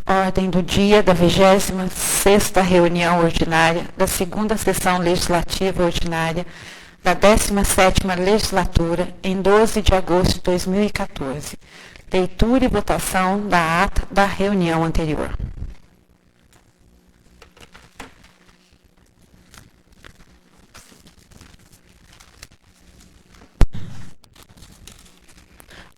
Ordem do dia da 26ª reunião ordinária da 2ª sessão legislativa ordinária da 17ª legislatura, em 12 de agosto de 2014. Leitura e votação da ata da reunião anterior.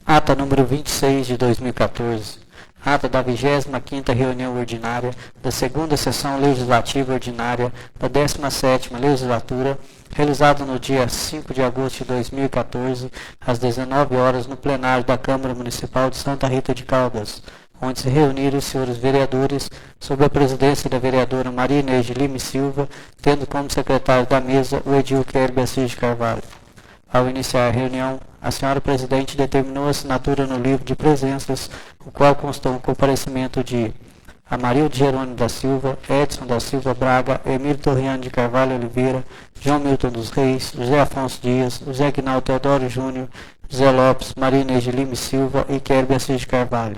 Ata número 26 de 2014. Ata da 25ª reunião ordinária da 2ª sessão legislativa ordinária da 17ª legislatura, realizada no dia 5 de agosto de 2014, às 19 horas, no plenário da Câmara Municipal de Santa Rita de Caldas, onde se reuniram os senhores vereadores, sob a presidência da vereadora Maria Inês de Lima e Silva, tendo como secretário da mesa o edil Kelby Assis de Carvalho. Ao iniciar a reunião, a senhora presidente determinou a assinatura no livro de presenças, o qual constou o comparecimento de Amarildo Jerônimo da Silva, Edson da Silva Braga, Emílio Torriano de Carvalho Oliveira, João Milton dos Reis, José Afonso Dias, José Aguinaldo Teodoro Júnior, José Lopes, Maria Inês de Lima e Silva e Kelby Assis de Carvalho.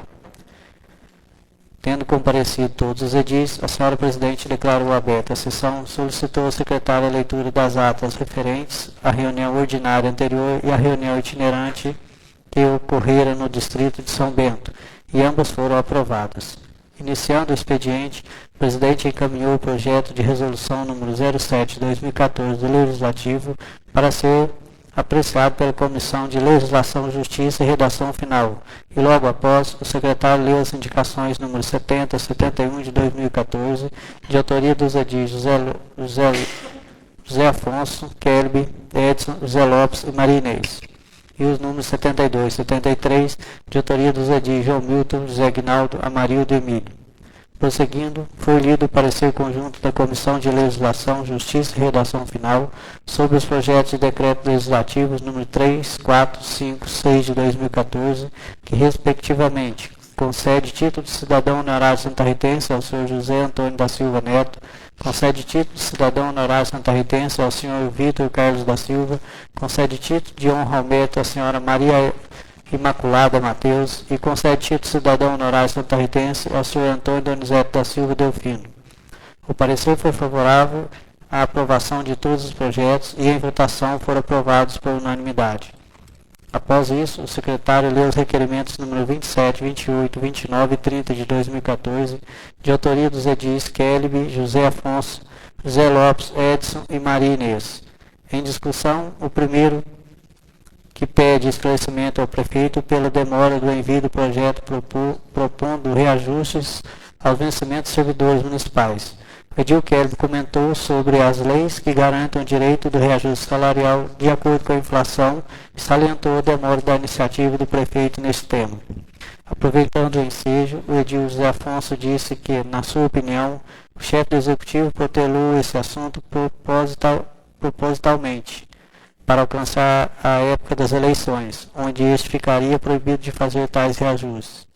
Tendo comparecido todos os edis, a senhora presidente declarou aberta a sessão, solicitou ao secretário a leitura das atas referentes à reunião ordinária anterior e à reunião itinerante que ocorrera no distrito de São Bento, e ambas foram aprovadas. Iniciando o expediente, o presidente encaminhou o projeto de resolução número 07 de 2014 do Legislativo para ser apreciado pela Comissão de Legislação, Justiça e Redação Final, e logo após, o secretário leu as indicações número 70 e 71 de 2014, de autoria dos edis José Afonso, Kelby, Edson, José Lopes e Maria Inês, e os números 72 e 73, de autoria dos edis João Milton, José Aguinaldo, Amarildo e Emílio. Prosseguindo, foi lido o parecer conjunto da Comissão de Legislação, Justiça e Redação Final sobre os projetos de decreto legislativos número 3, 4, 5, 6 de 2014, que, respectivamente, concede título de cidadão honorário santarritense ao senhor José Antônio da Silva Neto, concede título de cidadão honorário santarritense ao senhor Vitor Carlos da Silva, concede título de honra ao mérito à senhora Maria Imaculada Mateus e concede título de cidadão honorário santarritense ao senhor Antônio Donizete da Silva Delfino. O parecer foi favorável à aprovação de todos os projetos e em votação foram aprovados por unanimidade. Após isso, o secretário leu os requerimentos número 27, 28, 29 e 30 de 2014, de autoria dos edis Kelby, José Afonso, José Lopes, Edson e Maria Inês. Em discussão, o primeiro, que pede esclarecimento ao prefeito pela demora do envio do projeto propondo reajustes aos vencimentos de servidores municipais. O edil Kelby comentou sobre as leis que garantem o direito do reajuste salarial de acordo com a inflação e salientou a demora da iniciativa do prefeito nesse tema. Aproveitando o ensejo, o edil José Afonso disse que, na sua opinião, o chefe do executivo protelou esse assunto propositalmente, para alcançar a época das eleições, onde este ficaria proibido de fazer tais reajustes.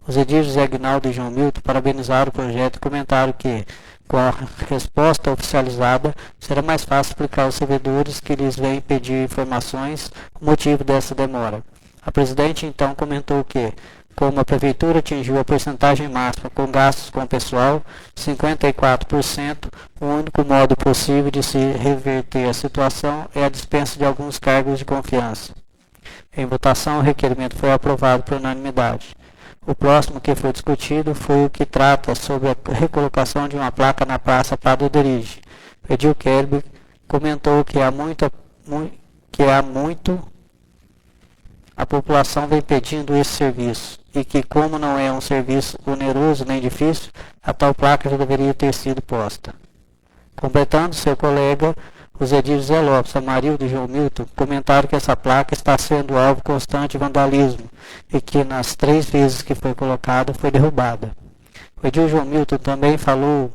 Os edis José Aguinaldo e João Milton parabenizaram o projeto e comentaram que, com a resposta oficializada, será mais fácil explicar aos servidores que lhes vêm pedir informações o motivo dessa demora. A presidente então comentou que, como a prefeitura atingiu a porcentagem máxima com gastos com o pessoal, 54%, o único modo possível de se reverter a situação é a dispensa de alguns cargos de confiança. Em votação, o requerimento foi aprovado por unanimidade. O próximo que foi discutido foi o que trata sobre a recolocação de uma placa na Praça Padre Derige. O edil Kelby comentou que a população vem pedindo esse serviço e que, como não é um serviço oneroso nem difícil, a tal placa já deveria ter sido posta. Completando seu colega, os edis José Lopes, Amarildo e João Milton comentaram que essa placa está sendo alvo constante de vandalismo e que, nas 3 vezes que foi colocada, foi derrubada. O edil João Milton também falou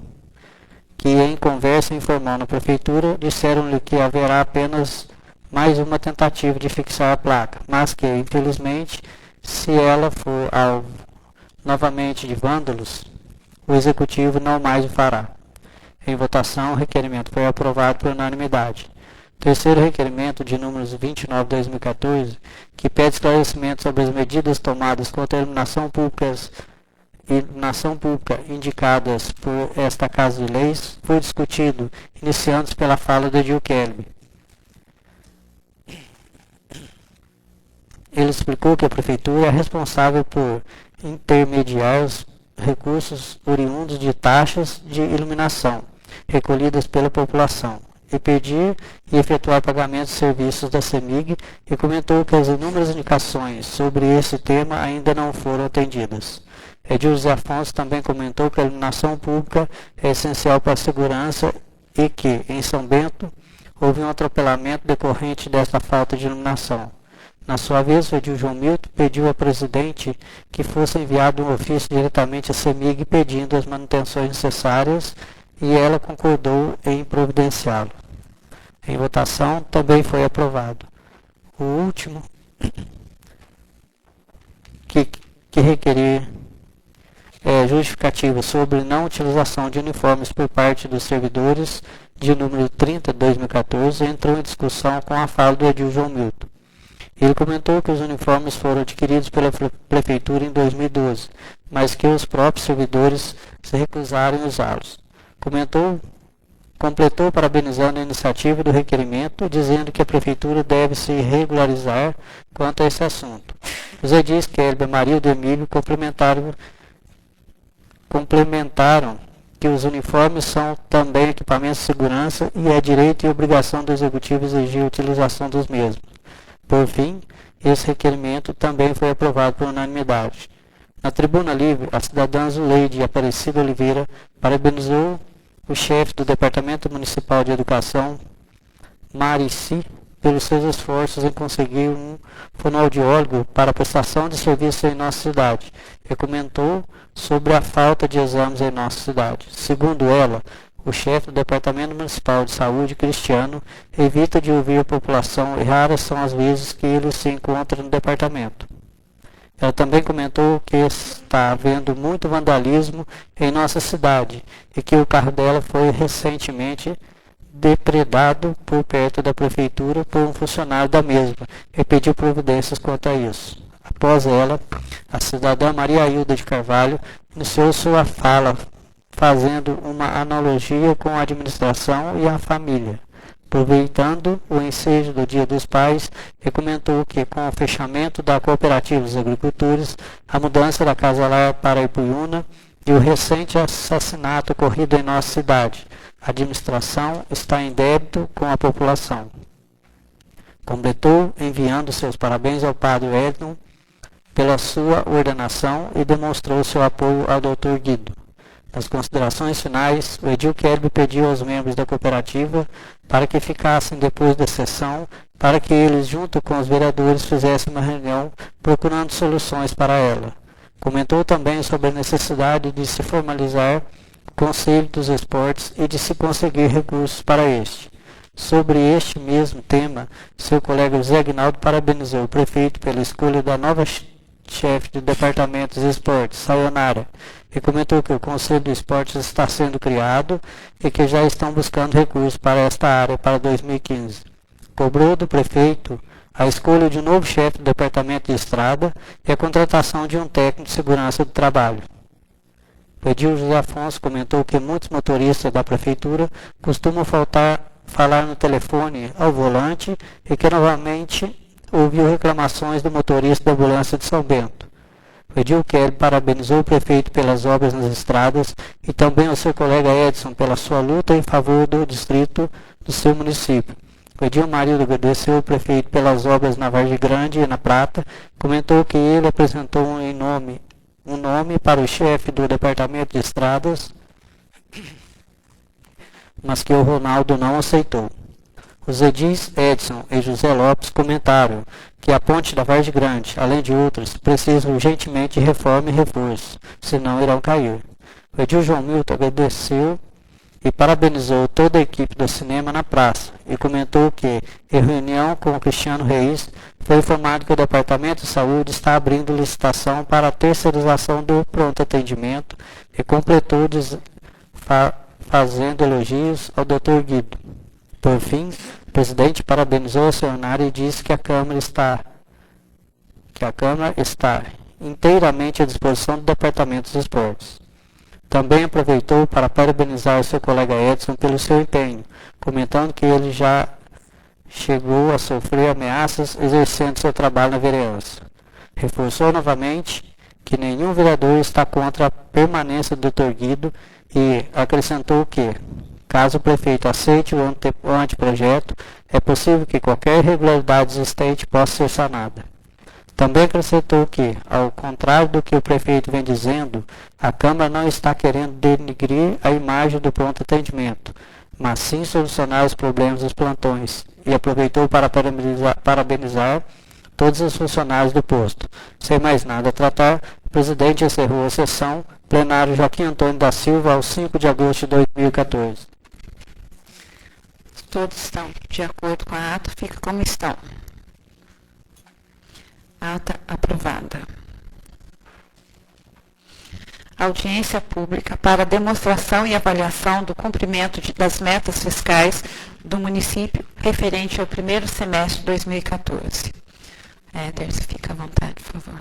que, em conversa informal na prefeitura, disseram-lhe que haverá apenas mais uma tentativa de fixar a placa, mas que, infelizmente, se ela for alvo novamente de vândalos, o executivo não mais o fará. Em votação, o requerimento foi aprovado por unanimidade. Terceiro requerimento, de números 29 de 2014, que pede esclarecimento sobre as medidas tomadas contra a iluminação pública e iluminação pública indicadas por esta Casa de Leis foi discutido, iniciando-se pela fala do Edil Kelby. Ele explicou que a Prefeitura é responsável por intermediar os recursos oriundos de taxas de iluminação recolhidas pela população e pedir e efetuar pagamentos de serviços da CEMIG, e comentou que as inúmeras indicações sobre esse tema ainda não foram atendidas. Edil José Afonso também comentou que a iluminação pública é essencial para a segurança e que, em São Bento, houve um atropelamento decorrente desta falta de iluminação. Na sua vez, o Edil João Milton pediu ao presidente que fosse enviado um ofício diretamente à CEMIG pedindo as manutenções necessárias, e ela concordou em providenciá-lo. Em votação, também foi aprovado. O último, que requerer justificativa sobre não utilização de uniformes por parte dos servidores, de número 30 de 2014, entrou em discussão com a fala do Edil João Milton. Ele comentou que os uniformes foram adquiridos pela Prefeitura em 2012, mas que os próprios servidores se recusaram a usá-los. Completou parabenizando a iniciativa do requerimento, dizendo que a Prefeitura deve se regularizar quanto a esse assunto. Os edis Kelby, Amarildo e Emílio complementaram que os uniformes são também equipamentos de segurança e é direito e obrigação do Executivo exigir a utilização dos mesmos. Por fim, esse requerimento também foi aprovado por unanimidade. Na tribuna livre, a cidadã Zuleide Aparecida Oliveira parabenizou o chefe do Departamento Municipal de Educação, Marici, pelos seus esforços em conseguir um fonoaudiólogo para a prestação de serviço em nossa cidade, e comentou sobre a falta de exames em nossa cidade. Segundo ela, o chefe do Departamento Municipal de Saúde, Cristiano, evita de ouvir a população e raras são as vezes que ele se encontra no departamento. Ela também comentou que está havendo muito vandalismo em nossa cidade e que o carro dela foi recentemente depredado por perto da prefeitura por um funcionário da mesma e pediu providências quanto a isso. Após ela, a cidadã Maria Hilda de Carvalho iniciou sua fala fazendo uma analogia com a administração e a família. Aproveitando o ensejo do Dia dos Pais, comentou que com o fechamento da Cooperativa dos Agricultores, a mudança da Casa Lar para Ipuiuna e o recente assassinato ocorrido em nossa cidade, a administração está em débito com a população. Completou enviando seus parabéns ao Padre Edson pela sua ordenação e demonstrou seu apoio ao Dr. Guido. Nas considerações finais, o Edil Kelby pediu aos membros da cooperativa para que ficassem depois da sessão, para que eles, junto com os vereadores, fizessem uma reunião procurando soluções para ela. Comentou também sobre a necessidade de se formalizar o Conselho dos Esportes e de se conseguir recursos para este. Sobre este mesmo tema, seu colega José Aguinaldo parabenizou o prefeito pela escolha da nova chefe do Departamento dos Esportes, Sayonara, e comentou que o Conselho de Esportes está sendo criado e que já estão buscando recursos para esta área para 2015. Cobrou do prefeito a escolha de um novo chefe do Departamento de Estrada e a contratação de um técnico de segurança do trabalho. O Edil José Afonso comentou que muitos motoristas da prefeitura costumam falar no telefone ao volante e que novamente ouviu reclamações do motorista da ambulância de São Bento. O Edil Kelby parabenizou o prefeito pelas obras nas estradas e também o seu colega Edson pela sua luta em favor do distrito do seu município. O Edil Marildo agradeceu o prefeito pelas obras na Vargem Grande e na Prata, comentou que ele apresentou um nome para o chefe do Departamento de Estradas, mas que o Ronaldo não aceitou. Os edis Edson e José Lopes comentaram que a ponte da Vargem Grande, além de outras, precisa urgentemente de reforma e reforço, senão irão cair. O Edil João Milton agradeceu e parabenizou toda a equipe do cinema na praça e comentou que, em reunião com o Cristiano Reis, foi informado que o Departamento de Saúde está abrindo licitação para a terceirização do pronto atendimento e completou fazendo elogios ao Dr. Guido. Por fim, o presidente parabenizou a Sayonara e disse que a Câmara está inteiramente à disposição do Departamento dos Esportes. Também aproveitou para parabenizar seu colega Edson pelo seu empenho, comentando que ele já chegou a sofrer ameaças exercendo seu trabalho na vereança. Reforçou novamente que nenhum vereador está contra a permanência do Dr. Guido e acrescentou que, caso o prefeito aceite o anteprojeto, é possível que qualquer irregularidade existente possa ser sanada. Também acrescentou que, ao contrário do que o prefeito vem dizendo, a Câmara não está querendo denigrir a imagem do pronto atendimento, mas sim solucionar os problemas dos plantões, e aproveitou para parabenizar todos os funcionários do posto. Sem mais nada a tratar, o presidente encerrou a sessão. Plenário Joaquim Antônio da Silva, ao 5 de agosto de 2014. Todos estão de acordo com a ata, fica como estão. Ata aprovada. Audiência pública para demonstração e avaliação do cumprimento das metas fiscais do município referente ao primeiro semestre de 2014. Éder, fica à vontade, por favor.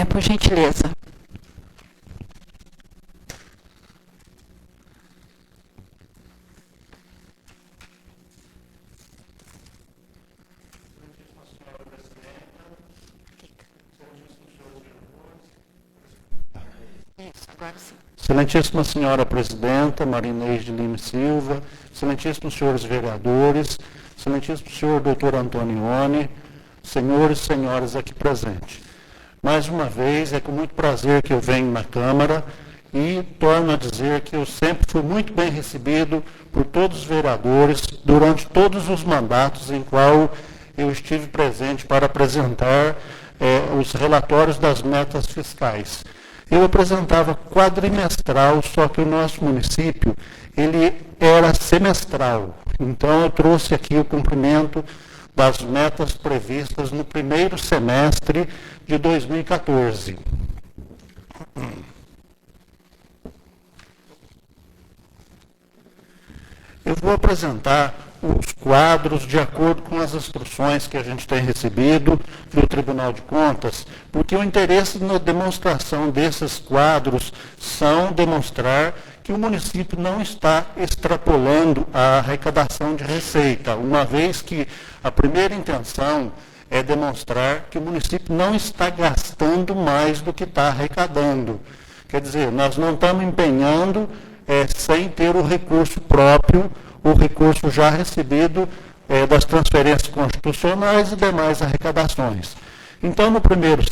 Por gentileza. Agora sim. Excelentíssima senhora presidenta, Marinês de Lima Silva, excelentíssimos senhores vereadores, excelentíssimo senhor doutor Antonioni, senhores e senhoras aqui presentes. Mais uma vez, é com muito prazer que eu venho na Câmara e torno a dizer que eu sempre fui muito bem recebido por todos os vereadores durante todos os mandatos em qual eu estive presente para apresentar os relatórios das metas fiscais. Eu apresentava quadrimestral, só que o nosso município, ele era semestral. Então, eu trouxe aqui o cumprimento das metas previstas no primeiro semestre de 2014. Eu vou apresentar os quadros de acordo com as instruções que a gente tem recebido do Tribunal de Contas, porque o interesse na demonstração desses quadros são demonstrar que o município não está extrapolando a arrecadação de receita, uma vez que a primeira intenção é demonstrar que o município não está gastando mais do que está arrecadando. Quer dizer, nós não estamos empenhando sem ter o recurso próprio, o recurso já recebido das transferências constitucionais e demais arrecadações. Então, no primeiro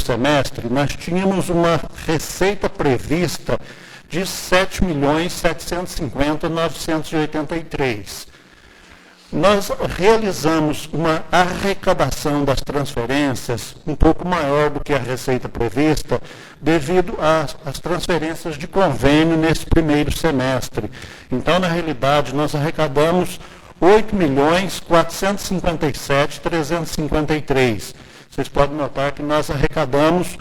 semestre, nós tínhamos uma receita prevista de R$ 7.750.983. Nós realizamos uma arrecadação das transferências um pouco maior do que a receita prevista, devido às transferências de convênio nesse primeiro semestre. Então, na realidade, nós arrecadamos R$ 8.457.353. Vocês podem notar que nós arrecadamos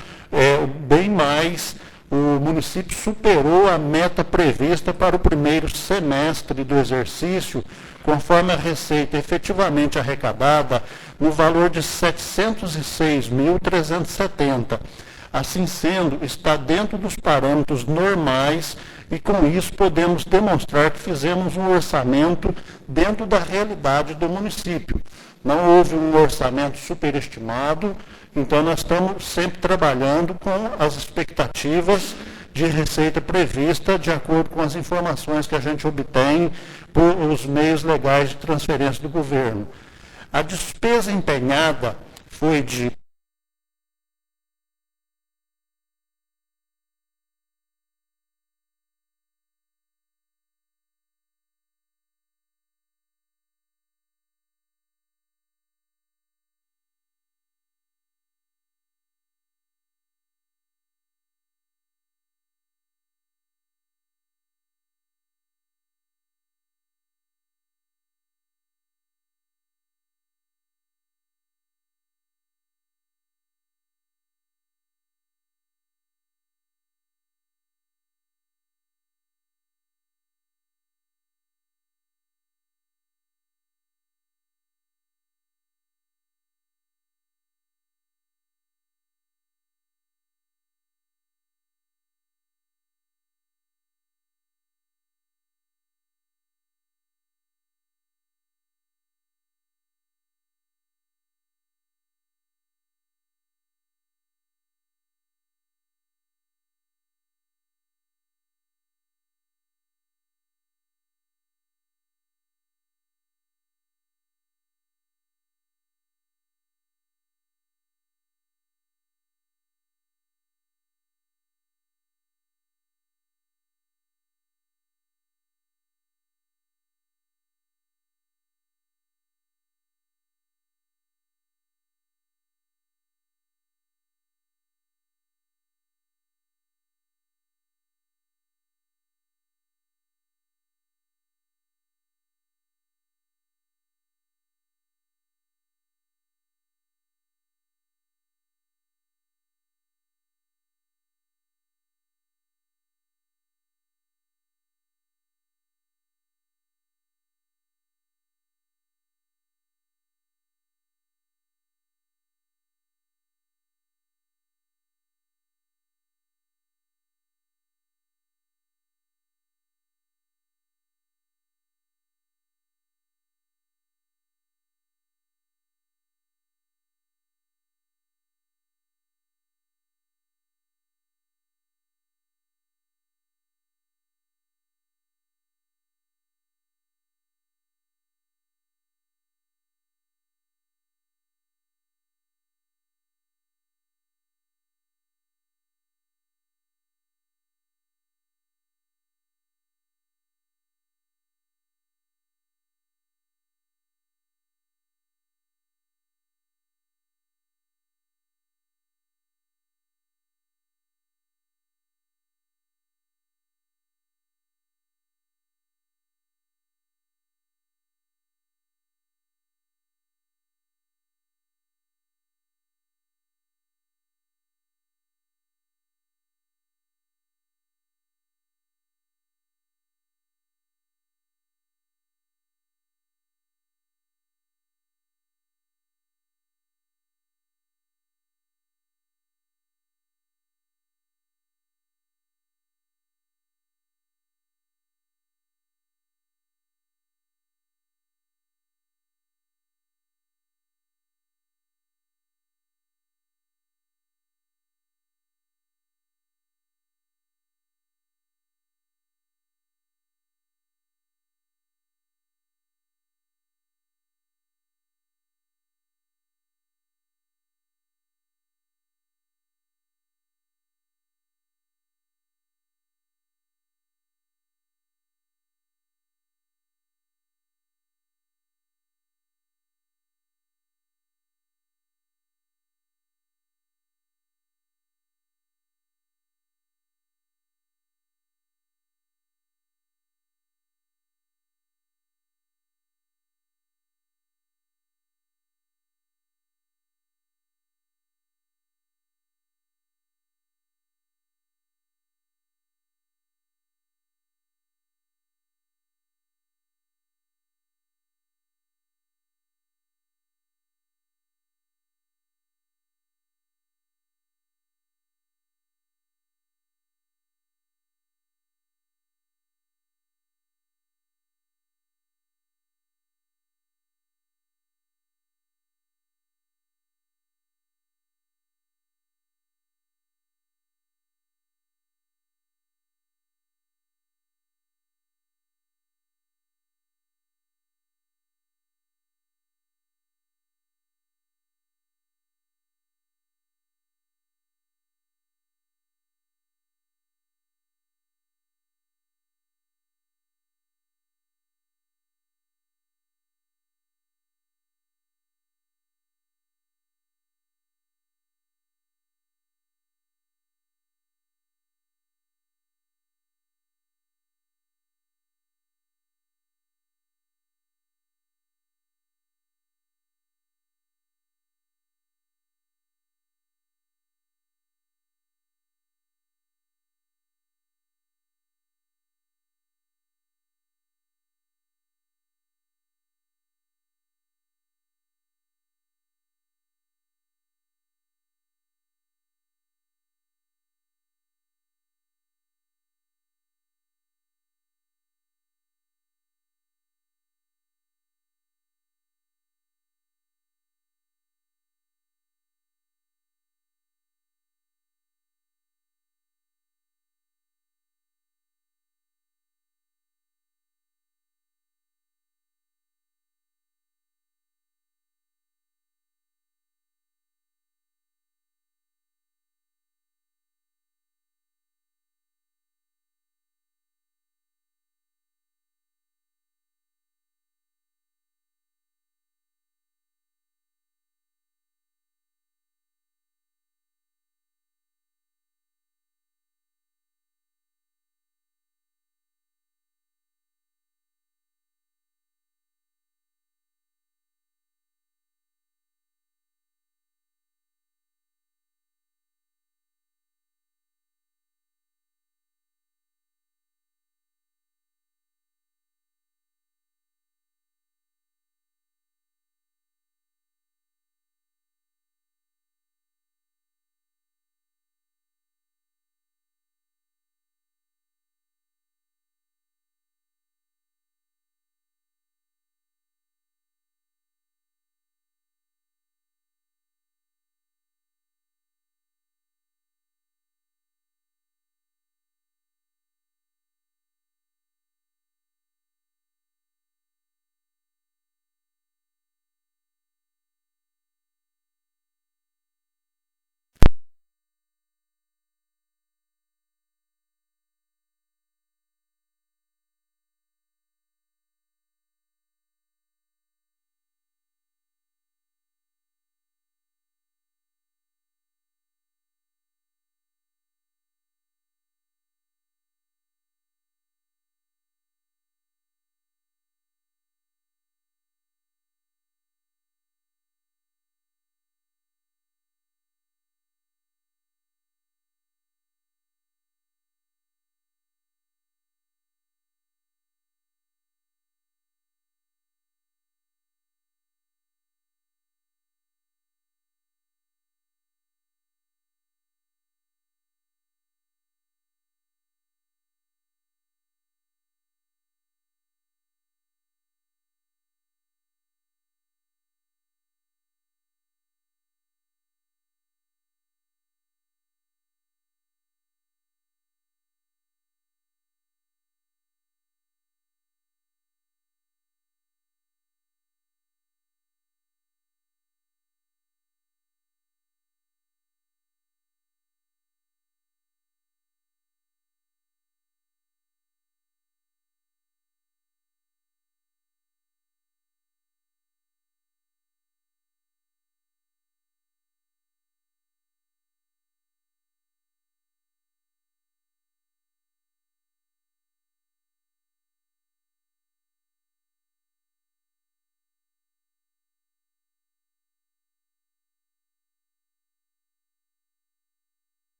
bem mais. O município superou a meta prevista para o primeiro semestre do exercício, conforme a receita efetivamente arrecadada, no valor de R$ 706.370. Assim sendo, está dentro dos parâmetros normais e, com isso, podemos demonstrar que fizemos um orçamento dentro da realidade do município. Não houve um orçamento superestimado, então nós estamos sempre trabalhando com as expectativas de receita prevista de acordo com as informações que a gente obtém por os meios legais de transferência do governo. A despesa empenhada foi de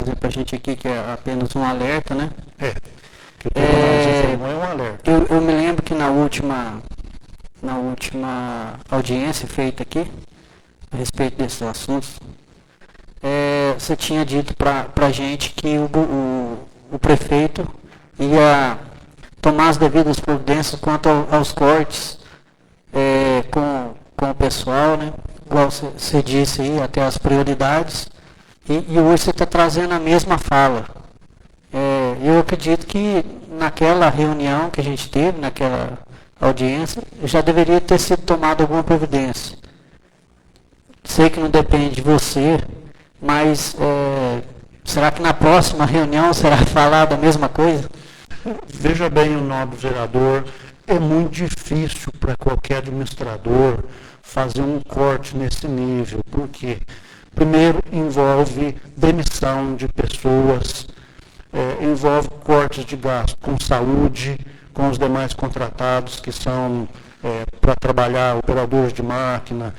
trazer para a gente aqui, que é apenas um alerta, né? Que o tribunal nos informou é um alerta. Eu me lembro que na última audiência feita aqui, a respeito desses assuntos, você tinha dito para a gente que o prefeito ia tomar as devidas providências quanto aos cortes com o pessoal, né? Igual você disse aí, até as prioridades, e hoje você está trazendo a mesma fala. Eu acredito que naquela reunião que a gente teve, naquela audiência, já deveria ter sido tomada alguma providência. Sei que não depende de você, mas será que na próxima reunião será falada a mesma coisa? Veja bem, o nobre vereador, é muito difícil para qualquer administrador fazer um corte nesse nível, porque primeiro envolve demissão de pessoas, envolve cortes de gasto com saúde, com os demais contratados que são para trabalhar, operadores de máquina,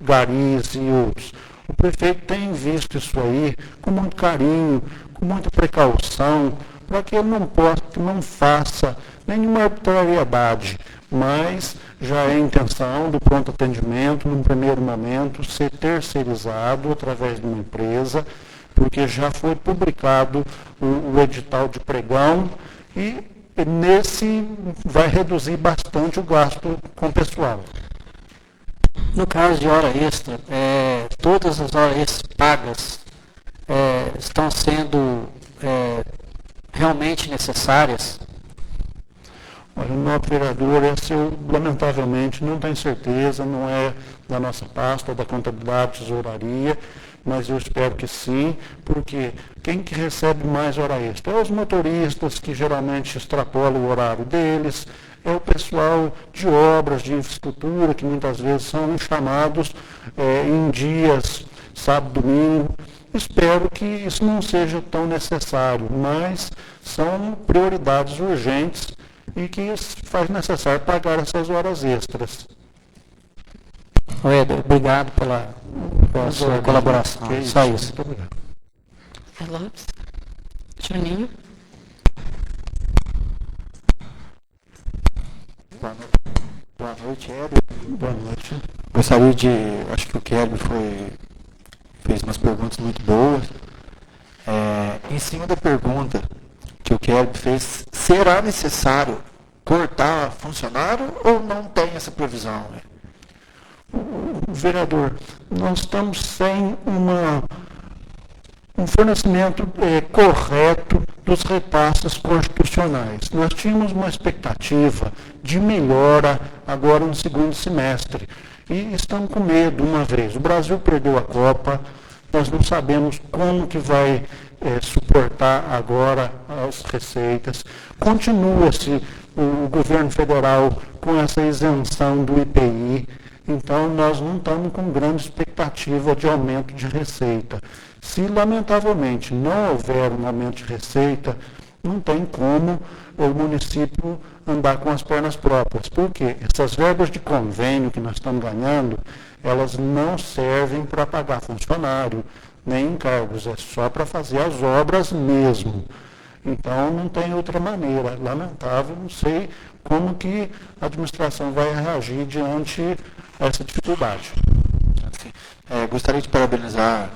garis e outros. O prefeito tem visto isso aí com muito carinho, com muita precaução, para que ele não faça nenhuma arbitrariedade, mas já é a intenção do pronto atendimento, num primeiro momento, ser terceirizado através de uma empresa, porque já foi publicado o edital de pregão e nesse vai reduzir bastante o gasto com o pessoal. No caso de hora extra, todas as horas extras pagas estão sendo realmente necessárias? Olha, o nosso vereador, eu lamentavelmente não tenho certeza, não é da nossa pasta, da contabilidade, tesouraria, mas eu espero que sim, porque quem que recebe mais hora extra? É os motoristas que geralmente extrapolam o horário deles, é o pessoal de obras, de infraestrutura, que muitas vezes são chamados em dias, sábado, domingo. Espero que isso não seja tão necessário, mas são prioridades urgentes e que faz necessário pagar essas horas extras. Éder, obrigado pela sua colaboração. Só isso. Muito obrigado. Zé Lopes. Juninho. Boa noite, Éder. Boa noite. Gostaria acho que o Kelly fez umas perguntas muito boas. Em cima da pergunta que o Kelly fez, será necessário cortar funcionário ou não tem essa previsão? Vereador, nós estamos sem um fornecimento correto dos repasses constitucionais. Nós tínhamos uma expectativa de melhora agora no segundo semestre e estamos com medo uma vez. O Brasil perdeu a Copa, nós não sabemos como que vai suportar agora as receitas. Continua-se o governo federal com essa isenção do IPI, então nós não estamos com grande expectativa de aumento de receita. Se lamentavelmente não houver um aumento de receita, não tem como o município andar com as pernas próprias, porque essas verbas de convênio que nós estamos ganhando, elas não servem para pagar funcionário, nem encargos, é só para fazer as obras mesmo. Então não tem outra maneira. Lamentável, não sei como que a administração vai reagir diante dessa dificuldade. Assim, gostaria de parabenizar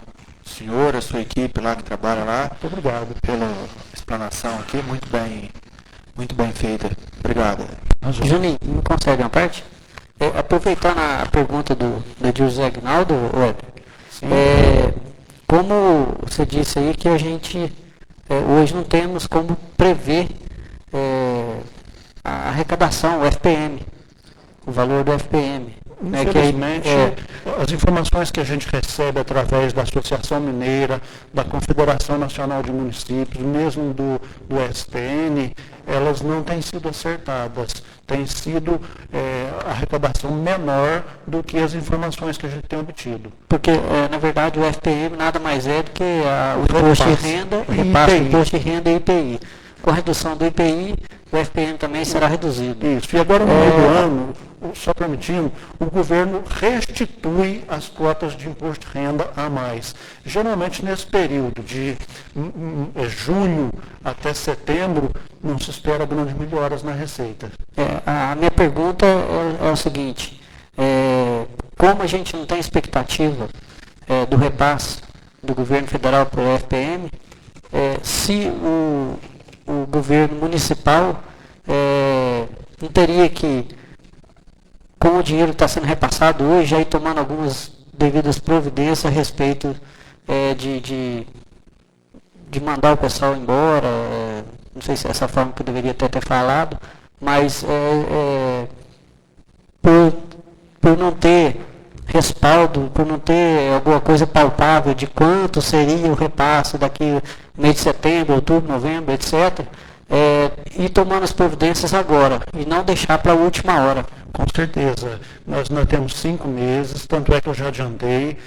o senhor, a sua equipe lá que trabalha lá. Muito obrigado. Pela explanação aqui, muito bem feita. Obrigado. Juninho, me consegue uma parte? Aproveitando a pergunta do José Aguinaldo, como você disse aí que a gente hoje não temos como prever a arrecadação, o FPM, o valor do FPM. Infelizmente, as informações que a gente recebe através da Associação Mineira, da Confederação Nacional de Municípios, mesmo do STN, elas não têm sido acertadas. Tem sido arrecadação menor do que as informações que a gente tem obtido. Porque, na verdade, o FPM nada mais é do que o imposto de renda, repasse do imposto de renda e IPI. Com a redução do IPI, o FPM também será reduzido. Isso. E agora, no meio do ano, só permitindo, o governo restitui as cotas de imposto de renda a mais. Geralmente, nesse período de junho até setembro, não se espera grandes melhoras na receita. A minha pergunta é o seguinte, como a gente não tem expectativa do repasse do governo federal para o FPM, se o governo municipal não teria que, como o dinheiro está sendo repassado hoje, já ir tomando algumas devidas providências a respeito de mandar o pessoal embora, não sei se é essa forma que eu deveria ter falado, mas por não ter respaldo, por não ter alguma coisa palpável de quanto seria o repasse daqui no mês de setembro, outubro, novembro, etc., ir tomando as providências agora e não deixar para a última hora. Com certeza. Nós temos 5 meses, tanto é que eu já adiantei,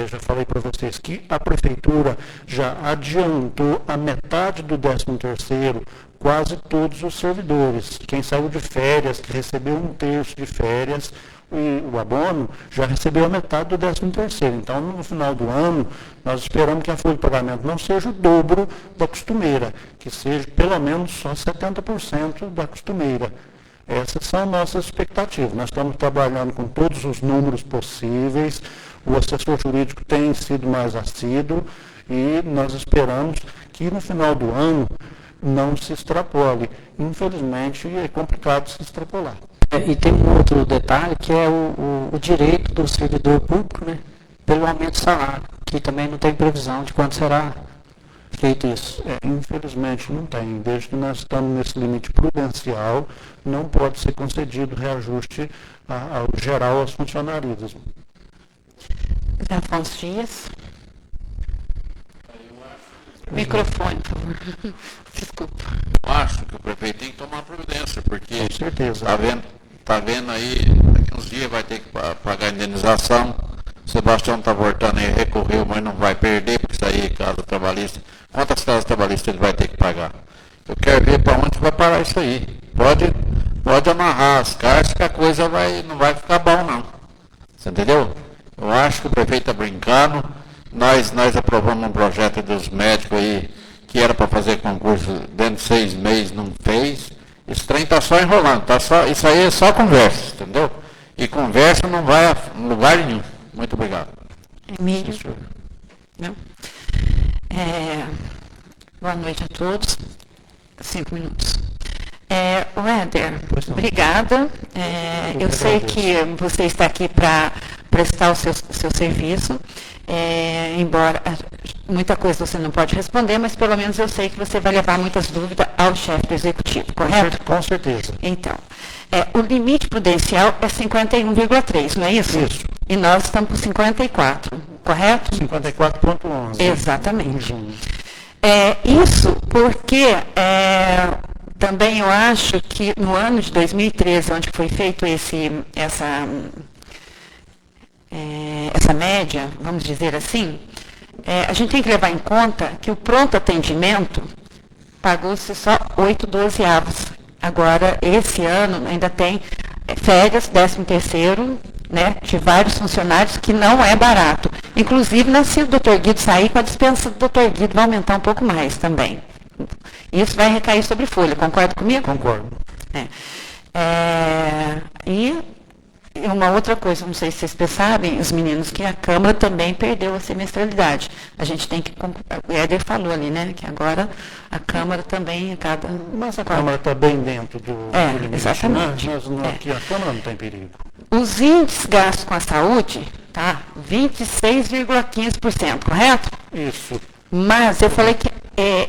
já falei para vocês que a Prefeitura já adiantou a metade do 13º, quase todos os servidores. Quem saiu de férias, que recebeu 1/3 de férias, e o abono já recebeu a metade do 13º. Então, no final do ano, nós esperamos que a folha de pagamento não seja o dobro da costumeira, que seja pelo menos só 70% da costumeira. Essas são nossas expectativas. Nós estamos trabalhando com todos os números possíveis, o assessor jurídico tem sido mais assíduo e nós esperamos que no final do ano não se extrapole. Infelizmente, é complicado se extrapolar. E tem um outro detalhe, que é o direito do servidor público, né, pelo aumento do salário, que também não tem previsão de quando será feito isso. Infelizmente não tem. Desde que nós estamos nesse limite prudencial, não pode ser concedido reajuste ao geral aos funcionários. Afonso Dias. Microfone, por favor. Desculpa. Eu acho que o prefeito tem que tomar providência, porque Com certeza. tá vendo aí, daqui uns dias vai ter que pagar a indenização. O Sebastião está voltando aí, recorreu, mas não vai perder, porque isso aí é casa trabalhista. Quantas casas trabalhistas ele vai ter que pagar? Eu quero ver para onde vai parar isso aí. Pode amarrar as caixas que a coisa não vai ficar bom, não. Você entendeu? Eu acho que o prefeito está brincando. Nós aprovamos um projeto dos médicos aí, que era para fazer concurso dentro de 6 meses, não fez. Esse trem está só enrolando, isso aí é só conversa, entendeu? E conversa não vai a lugar nenhum. Muito obrigado. Emílio. Não? Boa noite a todos. 5 minutos. Éder, obrigada. Eu sei que você está aqui para prestar o seu serviço. Embora muita coisa você não pode responder, mas pelo menos eu sei que você vai levar muitas dúvidas ao chefe do executivo, correto? Com certeza. Então, o limite prudencial é 51,3, não é isso? Isso. E nós estamos por 54, correto? 54,11. Exatamente. Isso porque também eu acho que no ano de 2013, onde foi feito essa média, vamos dizer assim, a gente tem que levar em conta que o pronto atendimento pagou-se só 8/12. Agora, esse ano, ainda tem férias, 13º, né, de vários funcionários, que não é barato. Inclusive, se o doutor Guido sair, com a dispensa do doutor Guido vai aumentar um pouco mais também. Isso vai recair sobre folha, concorda comigo? Concordo. E uma outra coisa, não sei se vocês sabem, os meninos, que a Câmara também perdeu a semestralidade. A gente tem que... O Éder falou ali, né? Que agora a Câmara também, Mas a Câmara está bem dentro do limite. Exatamente. Aqui a Câmara não tem perigo. Os índices gastos com a saúde, tá? 26,15%, correto? Isso. Mas eu falei que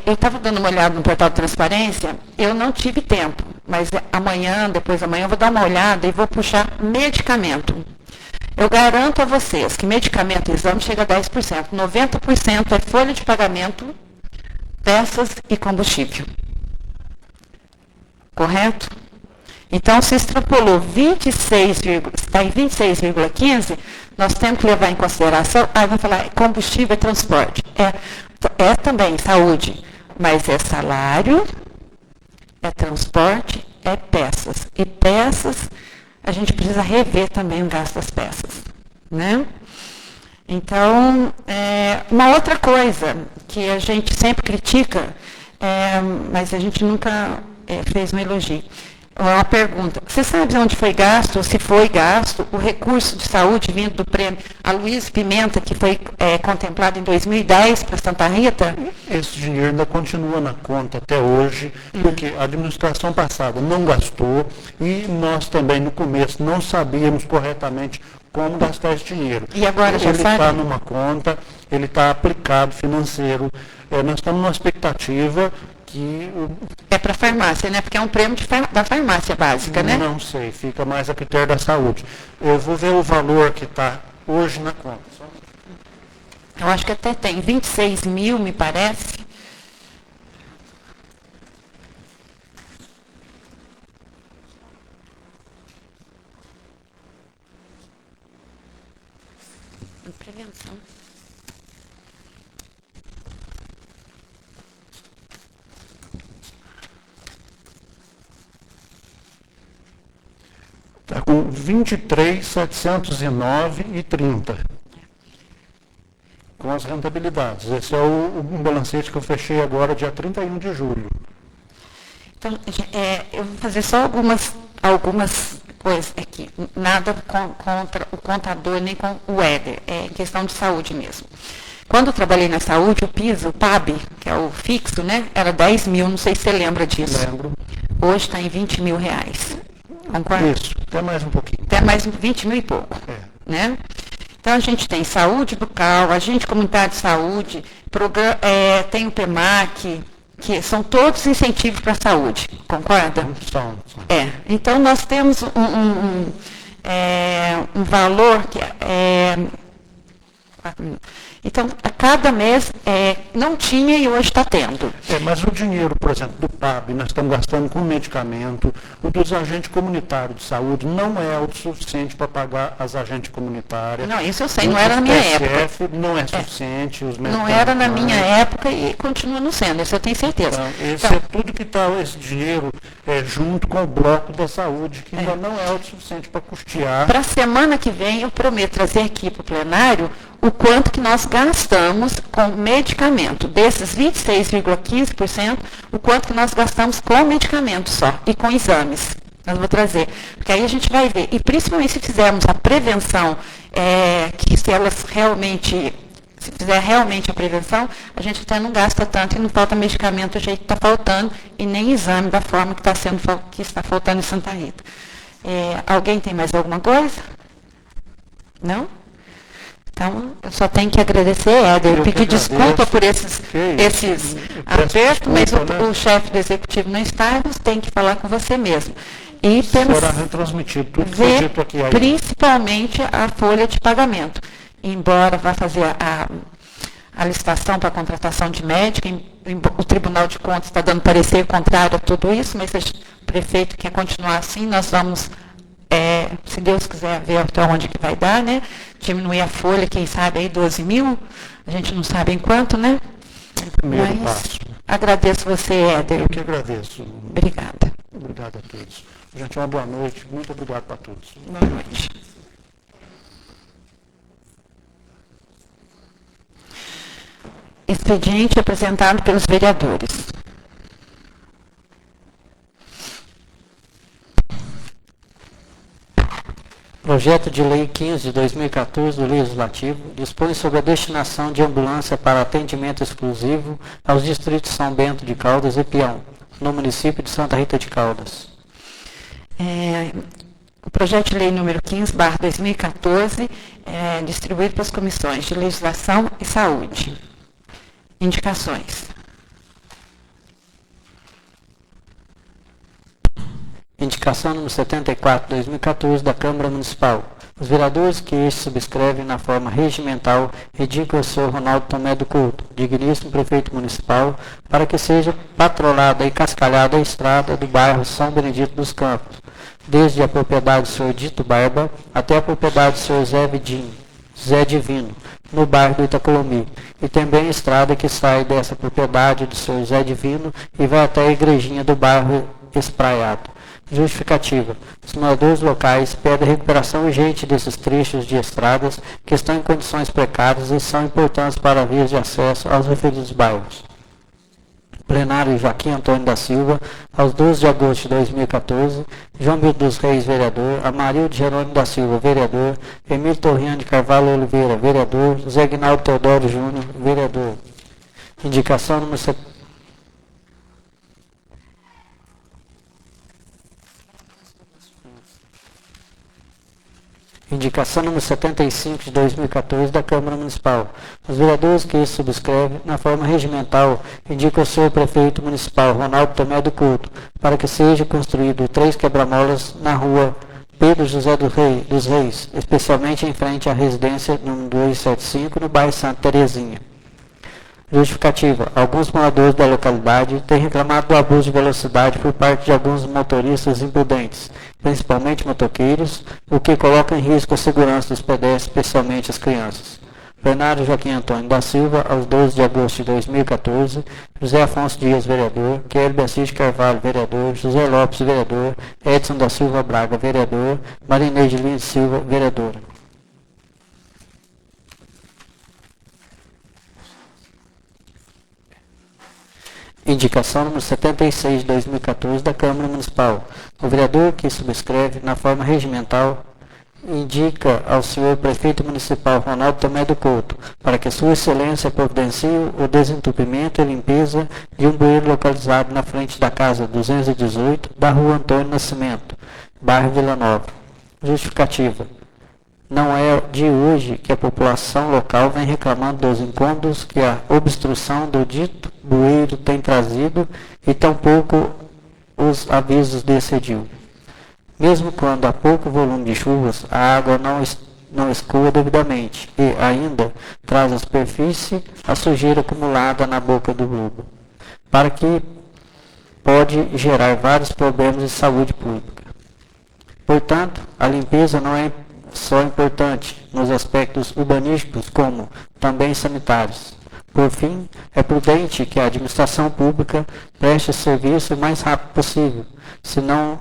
eu estava dando uma olhada no portal de transparência, eu não tive tempo, mas depois de amanhã, eu vou dar uma olhada e vou puxar medicamento. Eu garanto a vocês que medicamento e exame chega a 10%, 90% é folha de pagamento, peças e combustível. Correto? Então, se extrapolou 26, está em 26,15, nós temos que levar em consideração, vai falar combustível e transporte. É também saúde, mas é salário é transporte, é peças. E peças, a gente precisa rever também o gasto das peças, né? Então, uma outra coisa que a gente sempre critica, mas a gente nunca fez um elogio. Uma pergunta, você sabe onde foi gasto, ou se foi gasto, o recurso de saúde vindo do prêmio Aloysio Pimenta, que foi contemplado em 2010 para Santa Rita? Esse dinheiro ainda continua na conta até hoje, porque a administração passada não gastou e nós também no começo não sabíamos corretamente como gastar esse dinheiro. E agora já ele sabe? Está numa conta, ele está aplicado financeiro. Nós estamos numa expectativa que... É para a farmácia, né? Porque é um prêmio da farmácia básica, né? Não sei, fica mais a critério da saúde. Eu vou ver o valor que está hoje na conta. Eu acho que até tem 26 mil, me parece. Prevenção. Está com 23.709,30 com as rentabilidades. Esse é o balancete que eu fechei agora, dia 31 de julho. Então, eu vou fazer só algumas coisas aqui. Nada contra o contador, nem com o Éder. É questão de saúde mesmo. Quando eu trabalhei na saúde, o piso, o PAB, que é o fixo, né, era 10 mil, não sei se você lembra disso. Lembro. Hoje está em 20 mil reais. Concorda? Isso, até mais um pouquinho. Até mais 20 mil e pouco. Né? Então, a gente tem saúde bucal, agente comunitário de saúde, tem o PEMAC, que são todos incentivos para a saúde, concorda? São. Então, nós temos um valor que então, a cada mês não tinha e hoje está tendo. Mas o dinheiro, por exemplo, do PAB, nós estamos gastando com medicamento, o dos agentes comunitários de saúde não é autossuficiente para pagar as agentes comunitárias. Não, isso eu sei, não era na minha época. Não é suficiente. Os não era na minha época e continua não sendo, isso eu tenho certeza. Então, é tudo que está, esse dinheiro junto com o bloco da saúde, que ainda não é autossuficiente para custear. Para a semana que vem, eu prometo trazer aqui para o plenário o quanto que nós gastamos com medicamento. Desses 26,15%, o quanto que nós gastamos com medicamento só e com exames. Eu vou trazer, porque aí a gente vai ver. E principalmente se fizermos a prevenção, que se fizer realmente a prevenção, a gente até não gasta tanto e não falta medicamento do jeito que está faltando e nem exame da forma que está faltando em Santa Rita. Alguém tem mais alguma coisa? Não? Então, eu só tenho que agradecer, Éder. Eu pedi desculpa por esses apertos, mas o chefe do executivo não está, você tem que falar com você mesmo. E será retransmitido tudo que foi dito aqui. Principalmente a folha de pagamento. Embora vá fazer a licitação para a contratação de médico, o Tribunal de Contas está dando parecer contrário a tudo isso, mas se o prefeito quer continuar assim, nós vamos... se Deus quiser ver até onde que vai dar, né? Diminuir a folha, quem sabe aí 12 mil, a gente não sabe em quanto, né? Primeiro passo. Agradeço você, Éder. Eu que agradeço. Obrigada. Obrigado a todos. Gente, uma boa noite. Muito obrigado para todos. Boa noite. Expediente apresentado pelos vereadores. Projeto de Lei 15 de 2014 do Legislativo dispõe sobre a destinação de ambulância para atendimento exclusivo aos distritos São Bento de Caldas e Peão, no município de Santa Rita de Caldas. O projeto de lei número 15/2014 é distribuído para as comissões de Legislação e Saúde. Indicações. Indicação número 74/2014 da Câmara Municipal. Os vereadores que este subscrevem na forma regimental indicam o senhor Ronaldo Tomé do Couto, digníssimo prefeito municipal, para que seja patrolada e cascalhada a estrada do bairro São Benedito dos Campos, desde a propriedade do senhor Dito Barba até a propriedade do senhor Zé Vidinho, Zé Divino, no bairro do Itacolomi, e também a estrada que sai dessa propriedade do senhor Zé Divino e vai até a igrejinha do bairro Espraiado. Justificativa. Os moradores locais pedem a recuperação urgente desses trechos de estradas que estão em condições precárias e são importantes para vias de acesso aos referidos bairros. Plenário Joaquim Antônio da Silva, aos 12 de agosto de 2014, João Milton dos Reis, vereador, Amarildo Jerônimo da Silva, vereador, Emílio Torriano de Carvalho Oliveira, vereador, Zé Guinaldo Teodoro Júnior, vereador. Indicação número 75 de 2014 da Câmara Municipal. Os vereadores que isso subscrevem, na forma regimental, indicam o senhor prefeito municipal, Ronaldo Tomé do Couto, para que seja construído 3 quebra-molas na rua Pedro José dos Reis, especialmente em frente à residência número 275, no bairro Santa Terezinha. Justificativa. Alguns moradores da localidade têm reclamado do abuso de velocidade por parte de alguns motoristas imprudentes, principalmente motoqueiros, o que coloca em risco a segurança dos pedestres, especialmente as crianças. Plenário Joaquim Antônio da Silva, aos 12 de agosto de 2014, José Afonso Dias, vereador, Kelly Assis Carvalho, vereador, José Lopes, vereador, Edson da Silva Braga, vereador, Marineide Lins Silva, vereadora. Indicação número 76 de 2014 da Câmara Municipal. O vereador que subscreve, na forma regimental, indica ao senhor prefeito municipal Ronaldo Tomé do Couto para que sua excelência providencie o desentupimento e limpeza de um bueiro localizado na frente da casa 218 da rua Antônio Nascimento, bairro Vila Nova. Justificativa. Não é de hoje que a população local vem reclamando dos incômodos que a obstrução do dito bueiro tem trazido e tampouco os avisos desse edil. Mesmo quando há pouco volume de chuvas, a água não escoa devidamente e ainda traz à superfície a sujeira acumulada na boca do bulbo, para que pode gerar vários problemas de saúde pública. Portanto, a limpeza não é só importante nos aspectos urbanísticos, como também sanitários. Por fim, é prudente que a administração pública preste serviço o mais rápido possível, se não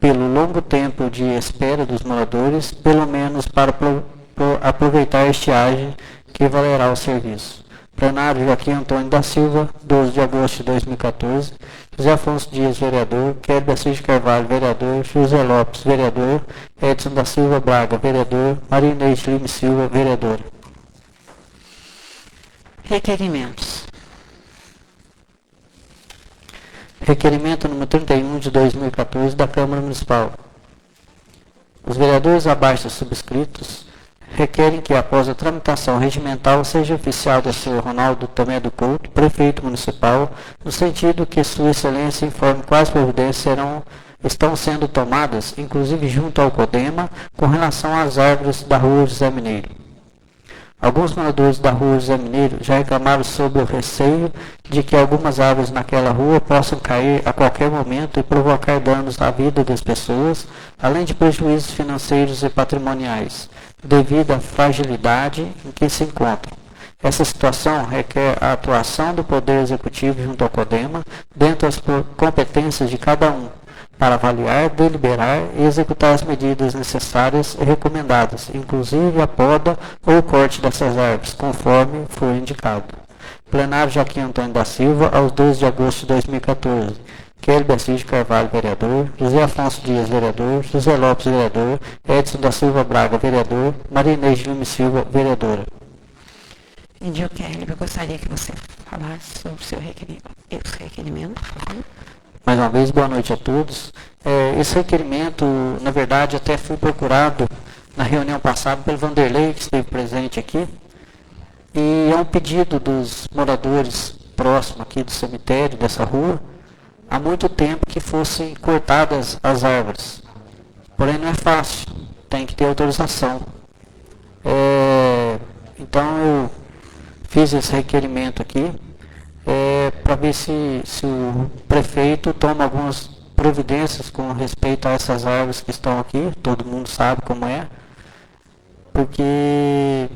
pelo longo tempo de espera dos moradores, pelo menos para aproveitar a estiagem que valerá o serviço. Plenário Joaquim Antônio da Silva, 12 de agosto de 2014, José Afonso Dias, vereador, Kelly Assis Carvalho, vereador, José Lopes, vereador, Edson da Silva Braga, vereador, Marineide Lima Silva, vereadora. Requerimentos. Requerimento número 31 de 2014 da Câmara Municipal. Os vereadores abaixo subscritos requerem que, após a tramitação regimental, seja oficiado ao senhor Ronaldo Tomé do Couto, prefeito municipal, no sentido que sua excelência informe quais providências estão sendo tomadas, inclusive junto ao CODEMA, com relação às árvores da rua José Mineiro. Alguns moradores da rua José Mineiro já reclamaram sobre o receio de que algumas árvores naquela rua possam cair a qualquer momento e provocar danos à vida das pessoas, além de prejuízos financeiros e patrimoniais, devido à fragilidade em que se encontram. Essa situação requer a atuação do Poder Executivo junto ao CODEMA, dentro das competências de cada um, para avaliar, deliberar e executar as medidas necessárias e recomendadas, inclusive a poda ou o corte dessas árvores, conforme for indicado. Plenário Joaquim Antônio da Silva, aos 12 de agosto de 2014. Kelly Assis Carvalho, vereador, José Afonso Dias, vereador, José Lopes, vereador, Edson da Silva Braga, vereador, Marineide Lima Silva, vereadora. Indio Kelly, eu gostaria que você falasse sobre o seu requerimento, por favor. Mais uma vez, boa noite a todos. Esse requerimento, na verdade, até fui procurado na reunião passada pelo Vanderlei, que esteve presente aqui, e é um pedido dos moradores próximos aqui do cemitério, dessa rua, há muito tempo que fossem cortadas as árvores. Porém, não é fácil, tem que ter autorização. Então, eu fiz esse requerimento aqui, para ver se o prefeito toma algumas providências com respeito a essas árvores que estão aqui, todo mundo sabe como é, porque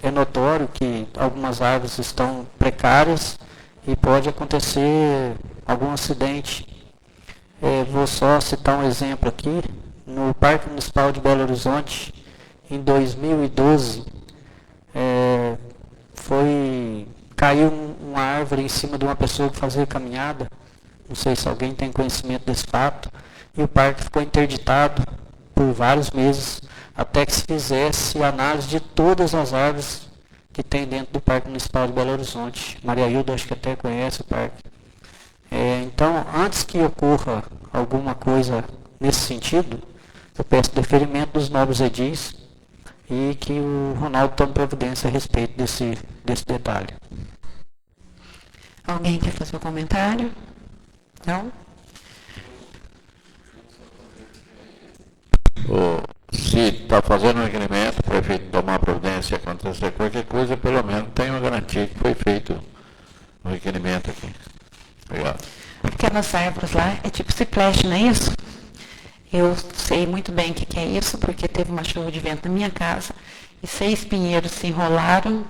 é notório que algumas árvores estão precárias e pode acontecer algum acidente. Vou só citar um exemplo aqui. No Parque Municipal de Belo Horizonte, em 2012, caiu uma árvore em cima de uma pessoa que fazia caminhada. Não sei se alguém tem conhecimento desse fato. E o parque ficou interditado por vários meses, até que se fizesse análise de todas as árvores que tem dentro do Parque Municipal de Belo Horizonte. Maria Hilda, acho que até conhece o parque. Então, antes que ocorra alguma coisa nesse sentido, eu peço deferimento dos novos edis e que o Ronaldo tome providência a respeito desse detalhe. Alguém quer fazer um comentário? Não? Se está fazendo um requerimento, o prefeito tomar providência e acontecer qualquer coisa, pelo menos tem uma garantia que foi feito o requerimento aqui. Obrigado. Aquelas árvores lá é tipo cipreste, não é isso? Eu sei muito bem o que é isso, porque teve uma chuva de vento na minha casa e 6 pinheiros se enrolaram,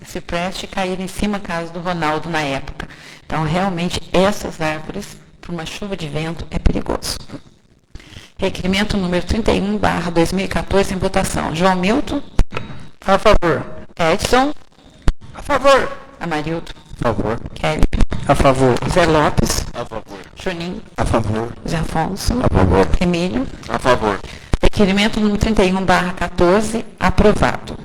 cipreste, e caíram em cima da casa do Ronaldo na época. Então, realmente, essas árvores, por uma chuva de vento, é perigoso. Requerimento número 31/2014 em votação. João Milton? A favor. Edson? A favor. Amarildo? A favor. Kelly? A favor. Zé Lopes? A favor. Juninho? A favor. Zé Afonso? A favor. Emílio? A favor. Requerimento número 31/14, aprovado.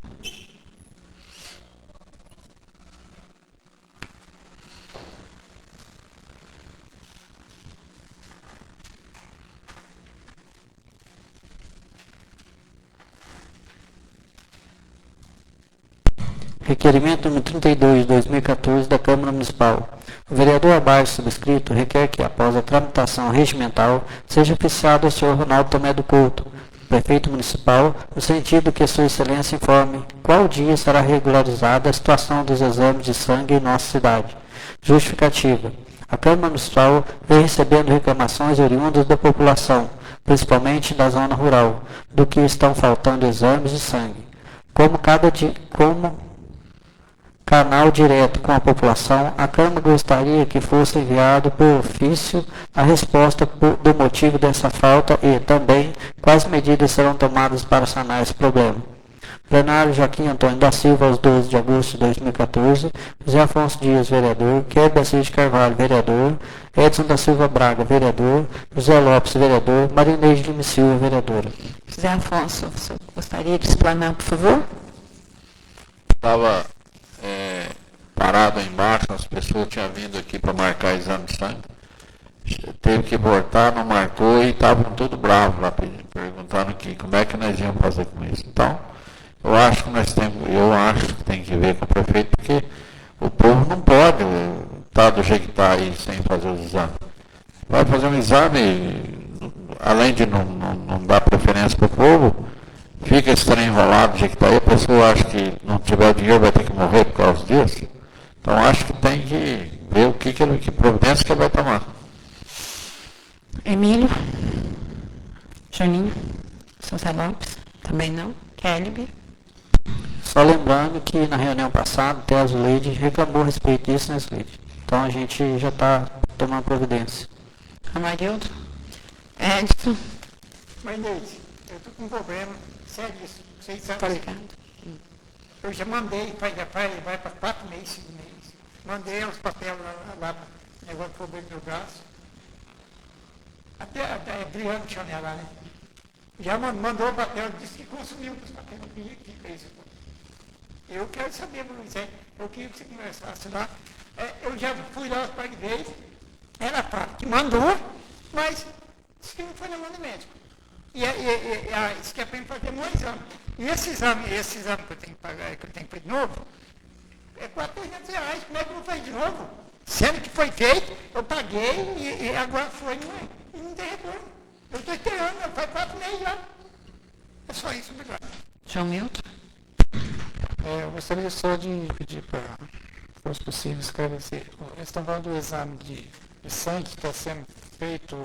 Requerimento número 32 de 2014 da Câmara Municipal. O vereador abaixo subscrito requer que, após a tramitação regimental, seja oficiado ao senhor Ronaldo Tomé do Couto, prefeito municipal, no sentido que Sua Excelência informe qual dia será regularizada a situação dos exames de sangue em nossa cidade. Justificativa. A Câmara Municipal vem recebendo reclamações oriundas da população, principalmente da zona rural, do que estão faltando exames de sangue. Como canal direto com a população, a Câmara gostaria que fosse enviado por ofício a resposta do motivo dessa falta e, também, quais medidas serão tomadas para sanar esse problema. Plenário Joaquim Antônio da Silva, aos 12 de agosto de 2014, José Afonso Dias, vereador, Kelly Assis de Carvalho, vereador, Edson da Silva Braga, vereador, José Lopes, vereador, Marineide Lima Silva, vereadora. José Afonso, você gostaria de explanar, por favor? Estava parado aí embaixo, as pessoas tinham vindo aqui para marcar exame de sangue. Teve que voltar, não marcou e estavam tudo bravos lá, perguntando aqui como é que nós íamos fazer com isso. Então, eu acho que tem que ver com o prefeito, porque o povo não pode estar do jeito que está aí sem fazer os exames. Vai fazer um exame, além de não dar preferência para o povo, fica esse trem enrolado do jeito que está aí, a pessoa acha que não tiver dinheiro vai ter que morrer por causa disso. Então acho que tem que ver que providência que ele vai tomar. Emílio? Juninho? José Lopes? Também não? Kelly? Só lembrando que na reunião passada, até a Zuleide reclamou a respeito disso, né, Zuleide? Então a gente já está tomando providência. Amarildo? Edson? Marineide, eu estou com um problema sério isso. Vocês Tá sabem. ligado? Eu já mandei, vai para 4 meses, 5 meses. Mandei os papéis lá negócio de problema do meu braço. Até a Adriano tinha lá, né? Já mandou o papel, disse que consumiu os papéis. Que fez isso? Eu quero saber, Luiz, eu queria que você conversasse lá. Eu já fui lá para a igreja, ela fala que mandou, mas disse que não foi na mão do médico. Isso que é para mim fazer um exame. E esse exame que eu tenho que pagar, que eu tenho que fazer de novo, é R$400. Como é que eu vou fazer de novo? Sendo que foi feito, eu paguei e agora foi, não tem retorno. Eu estou esperando, faz 4 meses já. É só isso, obrigado. João Milton? Eu gostaria só de pedir para, se fosse possível, esclarecer. Eles estão falando do exame de sangue que está sendo feito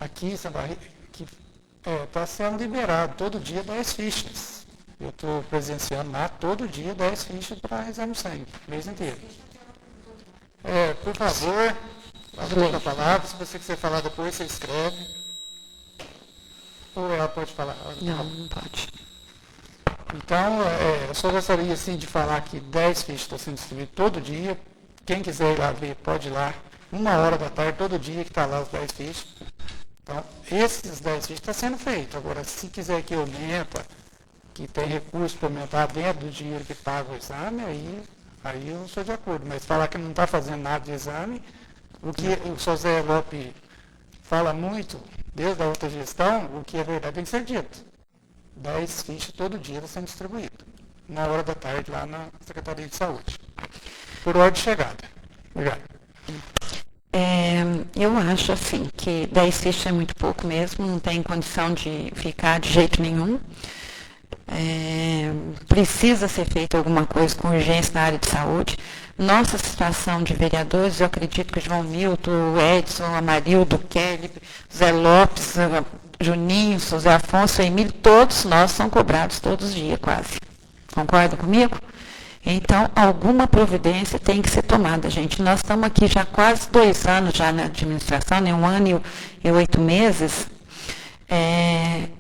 aqui em Santa Rita, que Está sendo liberado todo dia 10 fichas. Eu estou presenciando lá todo dia 10 fichas para exame de sangue, o mês inteiro. Por favor, abra a palavra. Se você quiser falar depois, você escreve. Ou ela pode falar? Não pode. Então, eu só gostaria assim, de falar que 10 fichas estão sendo distribuídas todo dia. Quem quiser ir lá ver, pode ir lá. 1h da tarde, todo dia que está lá as 10 fichas. Então, esses 10 fichas estão sendo feitos. Agora, se quiser que aumenta, que tem recurso para aumentar dentro do dinheiro que paga o exame, aí eu sou de acordo. Mas falar que não está fazendo nada de exame, o que o José Lopes fala muito, desde a outra gestão, o que é verdade tem que ser dito. 10 fichas todo dia estão sendo distribuídas. 1h da tarde lá na Secretaria de Saúde. Por ordem de chegada. Obrigado. Eu acho assim que 10 fichas é muito pouco mesmo, não tem condição de ficar de jeito nenhum. Precisa ser feita alguma coisa com urgência na área de saúde. Nossa situação de vereadores, eu acredito que o João Milton, o Edson, o Amarildo, o Kelly, Zé Lopes, Juninho, José Afonso, Emílio, todos nós são cobrados todos os dias quase. Concorda comigo? Então, alguma providência tem que ser tomada, gente. Nós estamos aqui já quase 2 anos já na administração, né? 1 ano e 8 meses,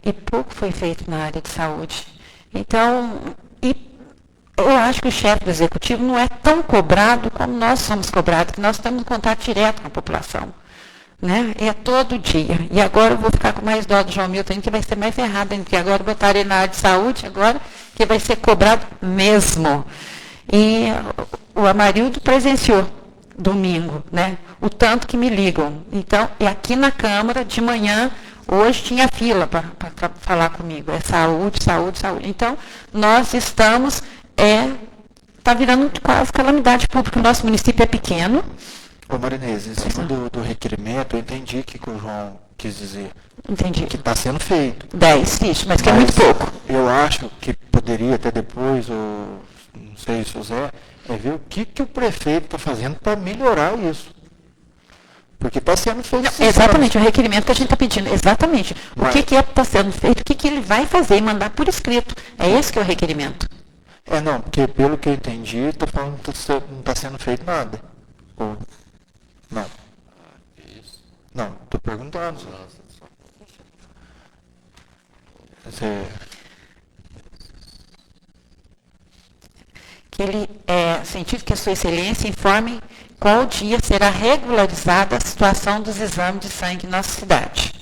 e pouco foi feito na área de saúde. Então, eu acho que o chefe do executivo não é tão cobrado como nós somos cobrados, que nós temos contato direto com a população. Né? É todo dia. E agora eu vou ficar com mais dó do João Milton, que vai ser mais ferrado, porque agora botaram ele na área de saúde, agora que vai ser cobrado mesmo. E o Amarildo presenciou domingo, né? O tanto que me ligam. Então, e aqui na Câmara, de manhã, hoje tinha fila para falar comigo. É saúde, saúde, saúde. Então, nós estamos, está virando quase calamidade pública. O nosso município é pequeno. Ô Marinês, em cima do requerimento, eu entendi que o João quis dizer. Entendi. Que está sendo feito. 10 fichas, mas que é muito pouco. Eu acho que poderia até depois, ou não sei se o Zé, ver o que o prefeito está fazendo para melhorar isso. Porque está sendo feito. Não, exatamente, o requerimento que a gente está pedindo. Exatamente. O que está sendo feito, o que ele vai fazer e mandar por escrito. É esse que é o requerimento. Não, porque pelo que eu entendi, está falando que não está sendo feito nada. Ou, não. Não, estou perguntando. Que ele, científico que a sua excelência informe qual dia será regularizada a situação dos exames de sangue em nossa cidade.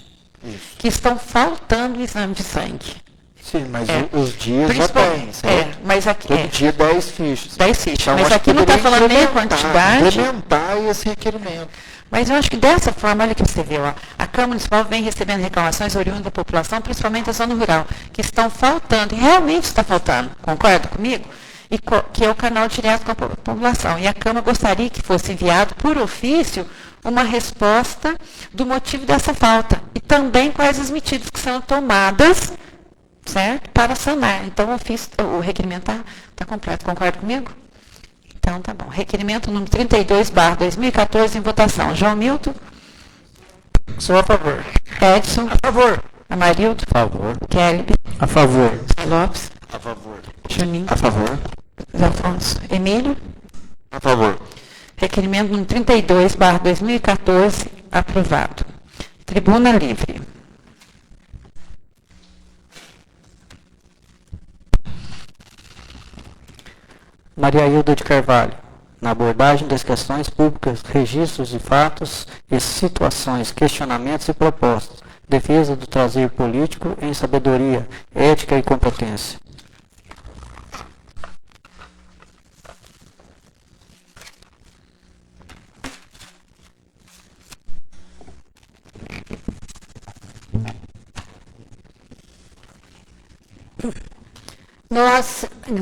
Isso. Que estão faltando o exame de sangue. Sim, mas os dias já tem, certo? Mas aqui, todo dia 10 fichas. 10 fichas, então, mas aqui não está falando nem a quantidade. Implementar esse requerimento. Mas eu acho que dessa forma, olha que você vê, a Câmara Municipal vem recebendo reclamações oriundas da população, principalmente da zona rural, que estão faltando, e realmente está faltando, concorda comigo? E que é o canal direto com a população. E a Câmara gostaria que fosse enviado por ofício uma resposta do motivo dessa falta. E também quais as medidas que são tomadas, certo? Para sanar. Então o requerimento está completo. Concorda comigo? Então tá bom. Requerimento número 32/2014 em votação. João Milton? Sou a favor. Edson? A favor. Amarildo? A favor. Kelly? A favor. Lopes? A favor. Juninho? A favor. Zé Afonso? Emílio? A favor. Requerimento número 32/2014 aprovado. Tribuna livre. Maria Hilda de Carvalho, na abordagem das questões públicas, registros de fatos e situações, questionamentos e propostas, defesa do trazer político em sabedoria, ética e competência.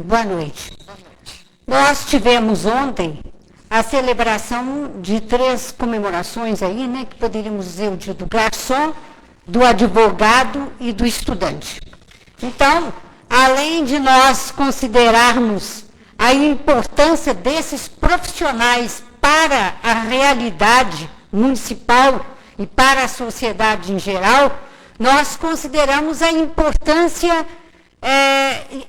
Boa noite. Nós tivemos ontem a celebração de 3 comemorações aí, né, que poderíamos dizer o dia do garçom, do advogado e do estudante. Então, além de nós considerarmos a importância desses profissionais para a realidade municipal e para a sociedade em geral, nós consideramos a importância,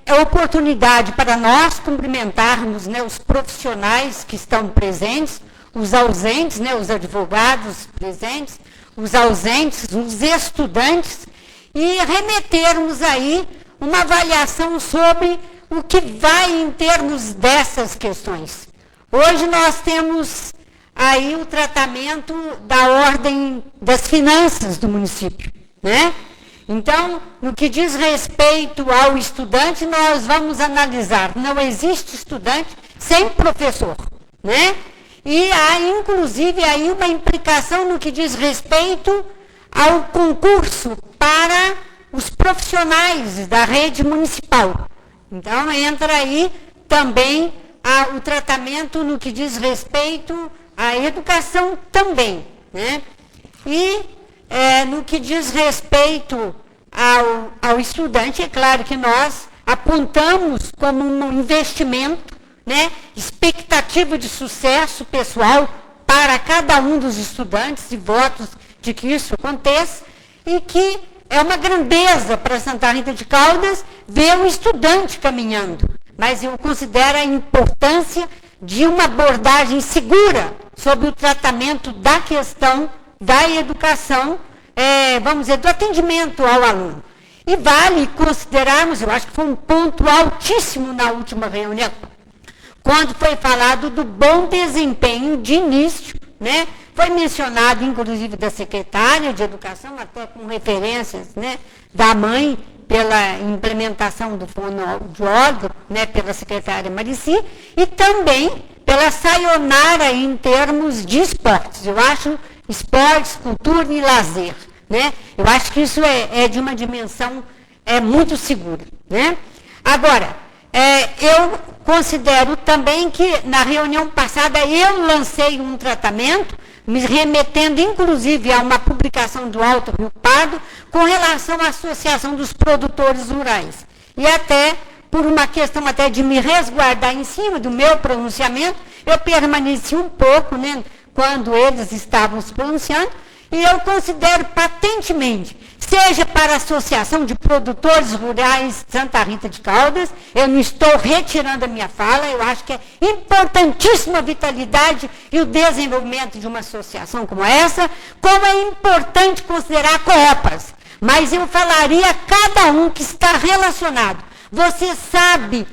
a oportunidade para nós cumprimentarmos, né, os profissionais que estão presentes, os ausentes, né, os advogados presentes, os ausentes, os estudantes, e remetermos aí uma avaliação sobre o que vai em termos dessas questões. Hoje nós temos aí o tratamento da ordem das finanças do município, né? Então, no que diz respeito ao estudante, nós vamos analisar, não existe estudante sem professor, né? E há, inclusive, aí uma implicação no que diz respeito ao concurso para os profissionais da rede municipal. Então, entra aí também o tratamento no que diz respeito à educação também, né? E no que diz respeito ao estudante, é claro que nós apontamos como um investimento, né, expectativa de sucesso pessoal para cada um dos estudantes e votos de que isso aconteça, e que é uma grandeza para Santa Rita de Caldas ver um estudante caminhando. Mas eu considero a importância de uma abordagem segura sobre o tratamento da questão da educação, vamos dizer, do atendimento ao aluno. E vale considerarmos, eu acho que foi um ponto altíssimo na última reunião, quando foi falado do bom desempenho de início, né? Foi mencionado, inclusive, da secretária de Educação, até com referências, né, da mãe, pela implementação do fonoaudiólogo, né, pela secretária Marici, e também pela sayonara em termos de esportes. Eu acho esportes, cultura e lazer, né? Eu acho que isso é de uma dimensão muito segura, né? Agora, eu considero também que na reunião passada eu lancei um tratamento, me remetendo inclusive a uma publicação do Alto Rio Pardo com relação à Associação dos Produtores Rurais. E até, por uma questão até de me resguardar em cima do meu pronunciamento, eu permaneci um pouco, né, quando eles estavam se pronunciando, e eu considero patentemente, seja para a Associação de Produtores Rurais Santa Rita de Caldas, eu não estou retirando a minha fala, eu acho que é importantíssima a vitalidade e o desenvolvimento de uma associação como essa, como é importante considerar copas. Mas eu falaria a cada um que está relacionado. Você sabe,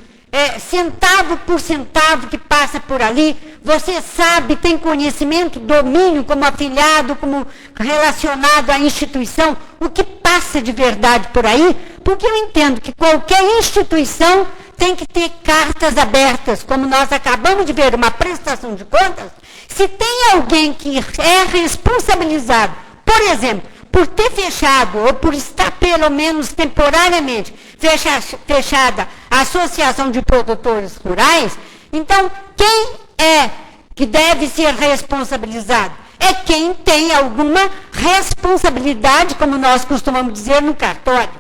centavo por centavo que passa por ali, você sabe, tem conhecimento, domínio como afiliado, como relacionado à instituição, o que passa de verdade por aí, porque eu entendo que qualquer instituição tem que ter cartas abertas, como nós acabamos de ver, uma prestação de contas. Se tem alguém que é responsabilizado, por exemplo, por ter fechado, ou por estar pelo menos temporariamente fechada a Associação de Produtores Rurais, então quem é que deve ser responsabilizado? É quem tem alguma responsabilidade, como nós costumamos dizer no cartório.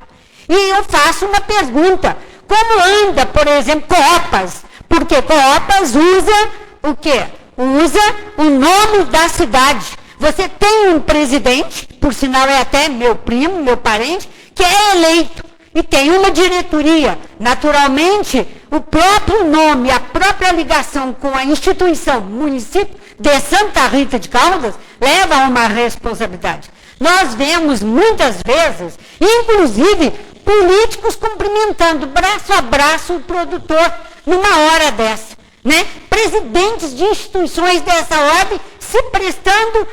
E eu faço uma pergunta, como anda, por exemplo, Copas? Porque Copas usa o quê? Usa o nome da cidade. Você tem um presidente, por sinal é até meu primo, meu parente, que é eleito. E tem uma diretoria. Naturalmente, o próprio nome, a própria ligação com a instituição, município de Santa Rita de Caldas, leva a uma responsabilidade. Nós vemos muitas vezes, inclusive, políticos cumprimentando braço a braço o produtor numa hora dessa, né? Presidentes de instituições dessa ordem se prestando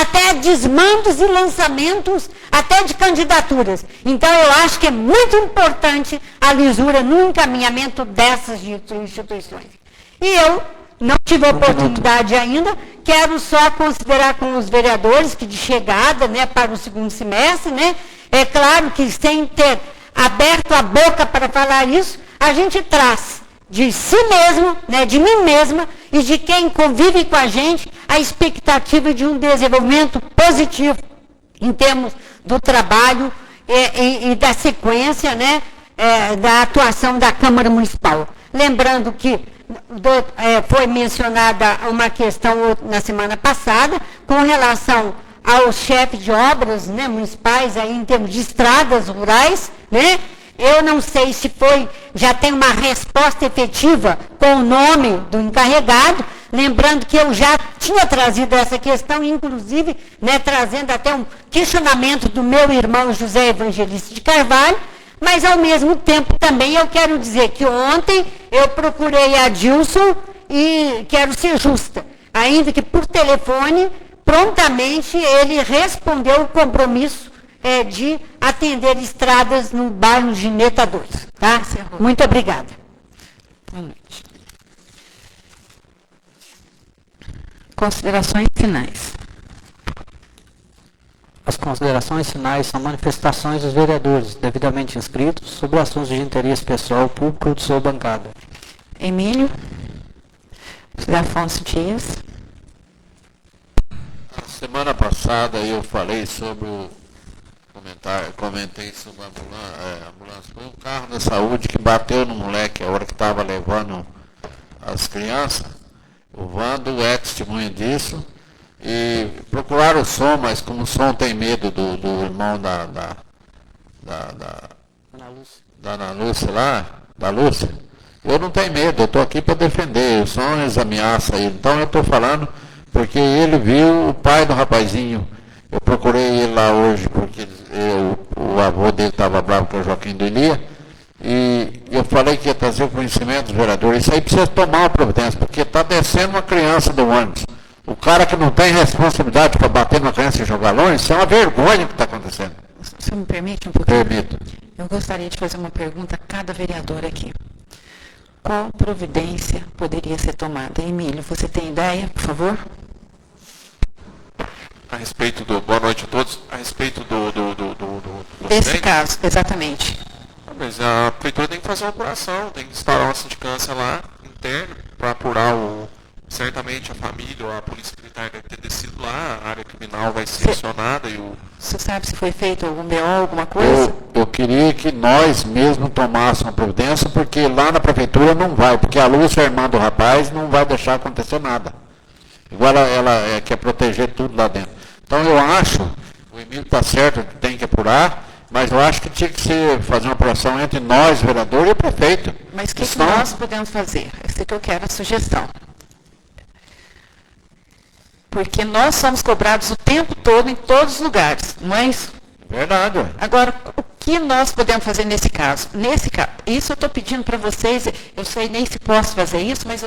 até desmandos e lançamentos até de candidaturas. Então, eu acho que é muito importante a lisura no encaminhamento dessas instituições. E eu não tive a oportunidade ainda, quero só considerar com os vereadores que de chegada, né, para o segundo semestre, né, é claro que sem ter aberto a boca para falar isso, a gente traz de si mesmo, né, de mim mesma e de quem convive com a gente, a expectativa de um desenvolvimento positivo em termos do trabalho e da sequência, né, da atuação da Câmara Municipal. Lembrando que foi mencionada uma questão na semana passada com relação aos chefes de obras, né, municipais, aí em termos de estradas rurais, né? Eu não sei se já tem uma resposta efetiva com o nome do encarregado, lembrando que eu já tinha trazido essa questão, inclusive, né, trazendo até um questionamento do meu irmão José Evangelista de Carvalho, mas ao mesmo tempo também eu quero dizer que ontem eu procurei a Dilson e quero ser justa, ainda que por telefone, prontamente ele respondeu o compromisso de atender estradas no bairro Gineta 2. Tá? Muito obrigada. Boa noite. Considerações finais. As considerações finais são manifestações dos vereadores, devidamente inscritos, sobre assuntos de interesse pessoal, público de sua bancada. Emílio. José Afonso Dias. Semana passada eu falei sobre comentei sobre a ambulância. Foi um carro da saúde que bateu no moleque a hora que estava levando as crianças. O Vando é testemunha disso. E procuraram o som, mas como o som tem medo do irmão da Ana Lúcia lá, da Lúcia, eu não tenho medo, eu estou aqui para defender, o som eles ameaçam ele. Então eu estou falando porque ele viu o pai do rapazinho. Eu procurei ele lá hoje porque o avô dele estava bravo com o Joaquim do Elia. E eu falei que ia trazer o conhecimento dos vereadores. Isso aí precisa tomar uma providência, porque está descendo uma criança do ônibus. O cara que não tem responsabilidade para bater numa criança e jogar longe, isso é uma vergonha que está acontecendo. Você me permite um pouquinho? Permito. Eu gostaria de fazer uma pergunta a cada vereador aqui. Qual providência poderia ser tomada? Emílio, você tem ideia, por favor? A respeito boa noite a todos, a respeito Desse caso, exatamente. Mas a prefeitura tem que fazer uma apuração, tem que instaurar uma sindicância lá, interna, para apurar certamente a família ou a polícia militar deve ter descido lá, a área criminal vai ser acionada e Você sabe se foi feito algum BO, alguma coisa? Eu queria que nós mesmos tomássemos providência, porque lá na prefeitura não vai, porque a Lúcia, a irmã do rapaz, não vai deixar acontecer nada. Igual ela quer proteger tudo lá dentro. Então eu acho, o Emílio está certo, tem que apurar, mas eu acho que tinha que fazer uma apuração entre nós, vereador, e o prefeito. Mas o que nós podemos fazer? Essa que eu quero a sugestão. Porque nós somos cobrados o tempo todo, em todos os lugares, não é isso? Verdade. Agora, o que nós podemos fazer nesse caso? Isso eu estou pedindo para vocês, eu sei nem se posso fazer isso, mas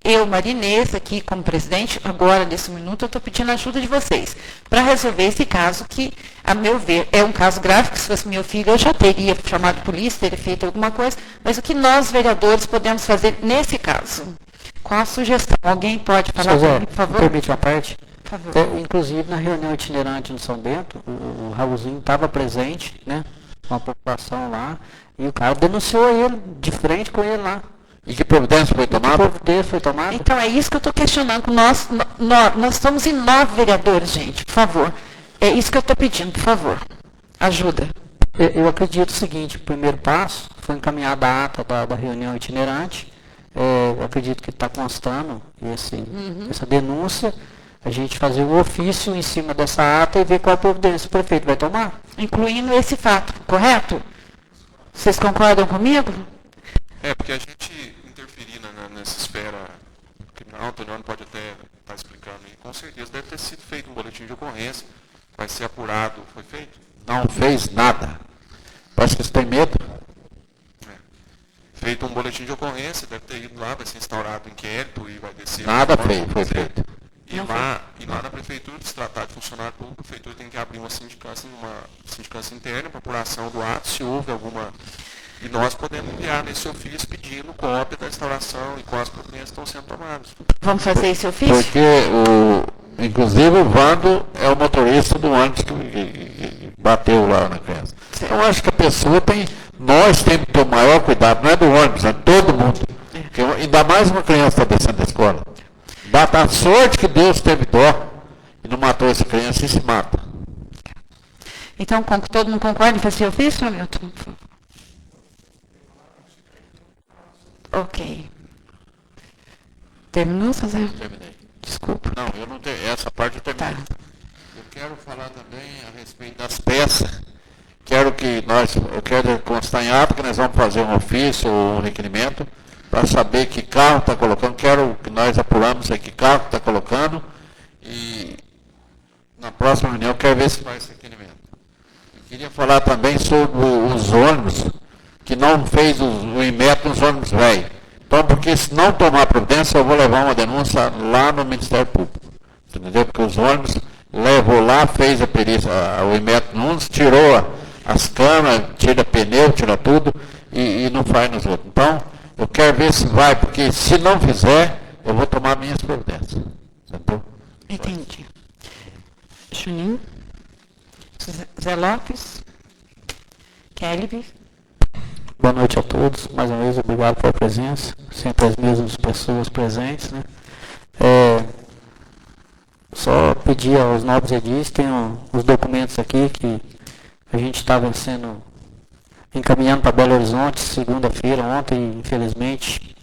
eu, Marinês, aqui como presidente, agora, nesse minuto, eu estou pedindo a ajuda de vocês para resolver esse caso que, a meu ver, é um caso grave, que se fosse meu filho, eu já teria chamado a polícia, teria feito alguma coisa, mas o que nós, vereadores, podemos fazer nesse caso? Qual a sugestão? Alguém pode falar para mim, por favor? Permite uma parte? Por favor. Inclusive, na reunião itinerante no São Bento, o Raulzinho estava presente, né, com a população lá, e o cara denunciou ele, de frente com ele lá. E que providência foi tomada? Que providência foi tomada? Então, é isso que eu estou questionando. Nós estamos em 9 vereadores, gente, por favor. É isso que eu estou pedindo, por favor. Ajuda. Eu acredito o seguinte, o primeiro passo foi encaminhada a ata da reunião itinerante. Eu acredito que está constando essa denúncia. A gente fazer um ofício em cima dessa ata e ver qual providência o prefeito vai tomar. Incluindo esse fato, correto? Vocês concordam comigo? porque a gente interferir nessa esfera criminal, o Antonioni pode até estar explicando aí, com certeza deve ter sido feito um boletim de ocorrência, vai ser apurado, foi feito? Não fez nada. Parece que você tem medo. Feito um boletim de ocorrência, deve ter ido lá, vai ser instaurado inquérito e vai descer. Nada foi feito. E lá na prefeitura, se tratar de funcionário público, a prefeitura tem que abrir uma sindicância interna para apuração do ato, se houve alguma. E nós podemos enviar nesse ofício pedindo cópia da instauração e quais providências estão sendo tomadas. Vamos fazer esse ofício? Porque, inclusive, o Vando é o motorista do ônibus que bateu lá na criança. Então, eu acho que a pessoa nós temos que ter o maior cuidado, não é do ônibus, é de todo mundo. Porque ainda mais uma criança está descendo da escola. Dá a sorte que Deus teve dó e não matou essa criança e se mata. Então, todo mundo concorda em fazer ofício, Hamilton? Ok. Terminou, José? Terminei. Desculpa. Não, eu não tenho. Essa parte eu terminei. Tá. quero falar também a respeito das peças. Eu quero constar em ato que nós vamos fazer um ofício ou um requerimento para saber que carro está colocando. Quero que nós apuramos aí que carro está colocando e na próxima reunião eu quero ver se faz esse requerimento. Eu queria falar também sobre os ônibus, que não fez o IMET nos ônibus velhos. Então, porque se não tomar providência, eu vou levar uma denúncia lá no Ministério Público. Entendeu? Porque os ônibus levou lá, fez a perícia, o IMET nos tirou as câmeras, tira pneu, tira tudo e não faz nos outros. Então, eu quero ver se vai, porque se não fizer, eu vou tomar minhas providências. Entendeu? Entendi. Juninho? Zé Lopes? Kelly? Boa noite a todos. Mais uma vez, obrigado pela presença. Sempre as mesmas pessoas presentes, né? Só pedir aos nobres edis, tem os documentos aqui que a gente estava encaminhando para Belo Horizonte segunda-feira, ontem, infelizmente,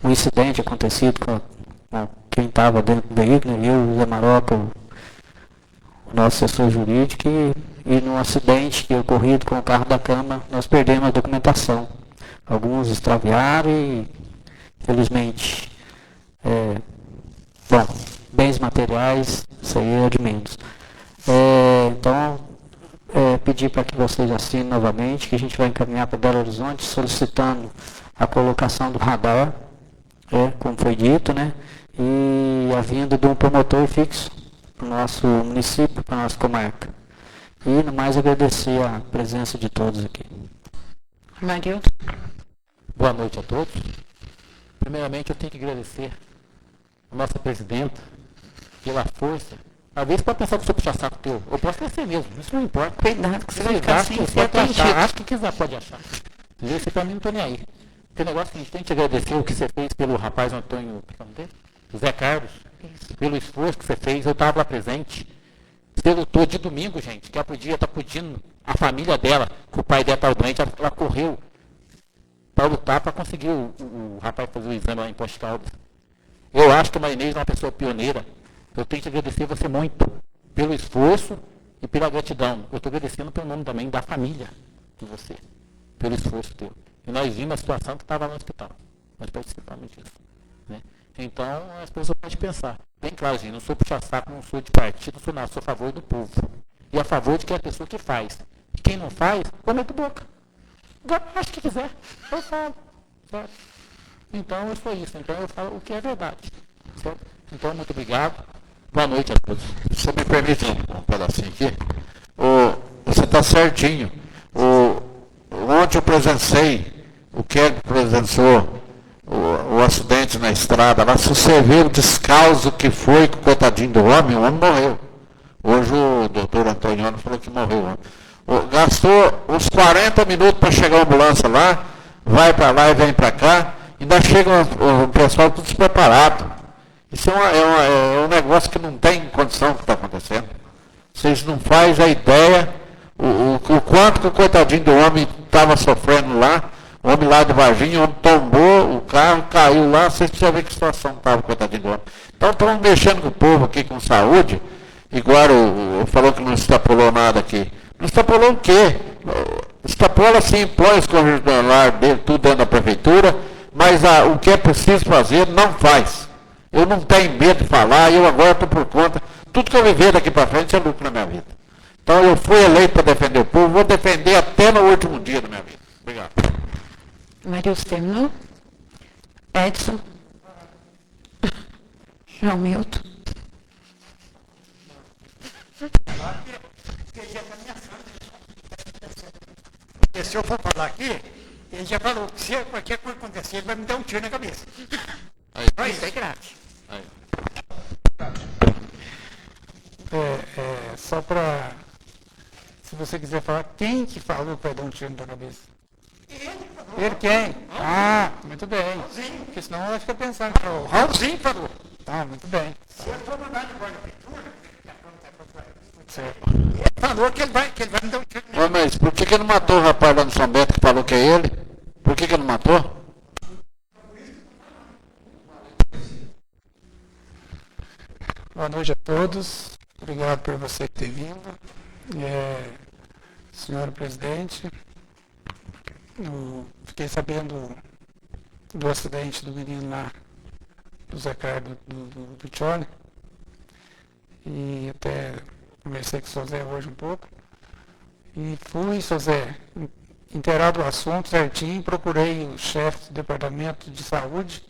um incidente acontecido com quem estava dentro do veículo, eu, o Zé Maroca, o nosso assessor jurídico, e num acidente que ocorrido com o carro da Câmara, nós perdemos a documentação. Alguns extraviaram e, infelizmente, bens materiais, isso aí é de menos. Então, pedir para que vocês assinem novamente, que a gente vai encaminhar para Belo Horizonte, solicitando a colocação do radar, como foi dito, né? E a vinda de um promotor fixo para o nosso município, para a nossa comarca. E, no mais, agradecer a presença de todos aqui. Marildo? Boa noite a todos. Primeiramente, eu tenho que agradecer a nossa presidenta pela força. Às vezes pode pensar que eu sou puxa-saco teu. Eu posso ser mesmo, isso não importa. Cuidado, que você vai ficar assim, você pode achar, acho que quiser, pode achar. Você pra mim não estou nem aí. Tem negócio que a gente tem que agradecer o que você fez pelo rapaz Antônio, Zé Carlos, pelo esforço que você fez, eu estava lá presente. Você lutou de domingo, gente, que ela podia estar pedindo a família dela, que o pai dela estava doente, ela correu para lutar para conseguir o rapaz fazer o exame lá em Poste Caldas. Eu acho que a Marinês é uma pessoa pioneira. Eu tenho que agradecer você muito pelo esforço e pela gratidão. Eu estou agradecendo pelo nome também da família de você, pelo esforço teu. E nós vimos a situação que estava no hospital. Nós participamos disso. Né? Então, as pessoas podem pensar. Bem claro, gente, não sou puxa-saco, não sou de partido, não sou nada, sou a favor do povo. E a favor de que é a pessoa que faz. E quem não faz, comete boca. Acho que quiser, eu falo. Certo? Então, eu sou isso. Então, eu falo o que é verdade. Certo? Então, muito obrigado. Boa noite a todos. Se você me permite um pedacinho aqui. Você está certinho. Ontem eu presenciei, o Kelly presenciou o acidente na estrada lá. Se você vê o descaso que foi com o coitadinho do homem, o homem morreu. Hoje o doutor Antonioni falou que morreu. Gastou uns 40 minutos para chegar a ambulância lá, vai para lá e vem para cá, ainda chega o pessoal tudo despreparado. Isso é um negócio que não tem condição que está acontecendo. Vocês não fazem a ideia o quanto que o coitadinho do homem estava sofrendo lá. O homem lá de Varginha, o homem tombou o carro, caiu lá. Vocês precisam ver que situação estava o coitadinho do homem. Então estamos mexendo com o povo aqui com saúde. Igual falou que não extrapolou nada aqui. Não extrapolou o quê? Extrapola sim, põe os corredores dele, tudo dentro da prefeitura, mas o que é preciso fazer, não faz. Eu não tenho medo de falar, eu agora estou por conta. Tudo que eu viver daqui para frente é lucro na minha vida. Então eu fui eleito para defender o povo, vou defender até no último dia da minha vida. Obrigado. Marildo terminou? Edson? João Milton? Porque se eu for falar aqui, ele já falou que se qualquer coisa acontecer, ele vai me dar um tiro na cabeça. Aí. Isso é grave. Aí. Só para, se você quiser falar, quem que falou que vai dar um tiro na cabeça? Ele quem? Ah, muito bem. Porque senão ela fica pensando. O Raulzinho falou. Tá, muito bem. Se eu for mandar de embora da prefeitura, Certo. ele falou que ele vai me dar um tiro na cabeça. Mas por que não matou o rapaz lá no São Bento que falou que é ele? Por que não matou? Boa noite a todos. Obrigado por você ter vindo. Senhora presidente, eu fiquei sabendo do acidente do menino lá, do Zé Carlos, do Piccioli, e até conversei com o seu Zé hoje um pouco, e fui, seu Zé, inteirado do assunto certinho, procurei o chefe do departamento de saúde,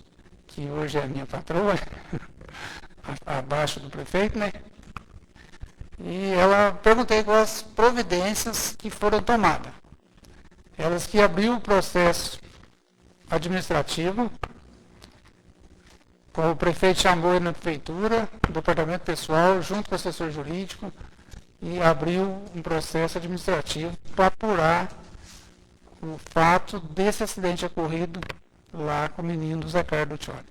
que hoje é a minha patroa, abaixo do prefeito, né? E ela perguntei quais as providências que foram tomadas. Elas que abriu o processo administrativo, o prefeito chamou ele na prefeitura, o departamento pessoal, junto com o assessor jurídico, e abriu um processo administrativo para apurar o fato desse acidente ocorrido lá com o menino do Zé Carlos Piccioli.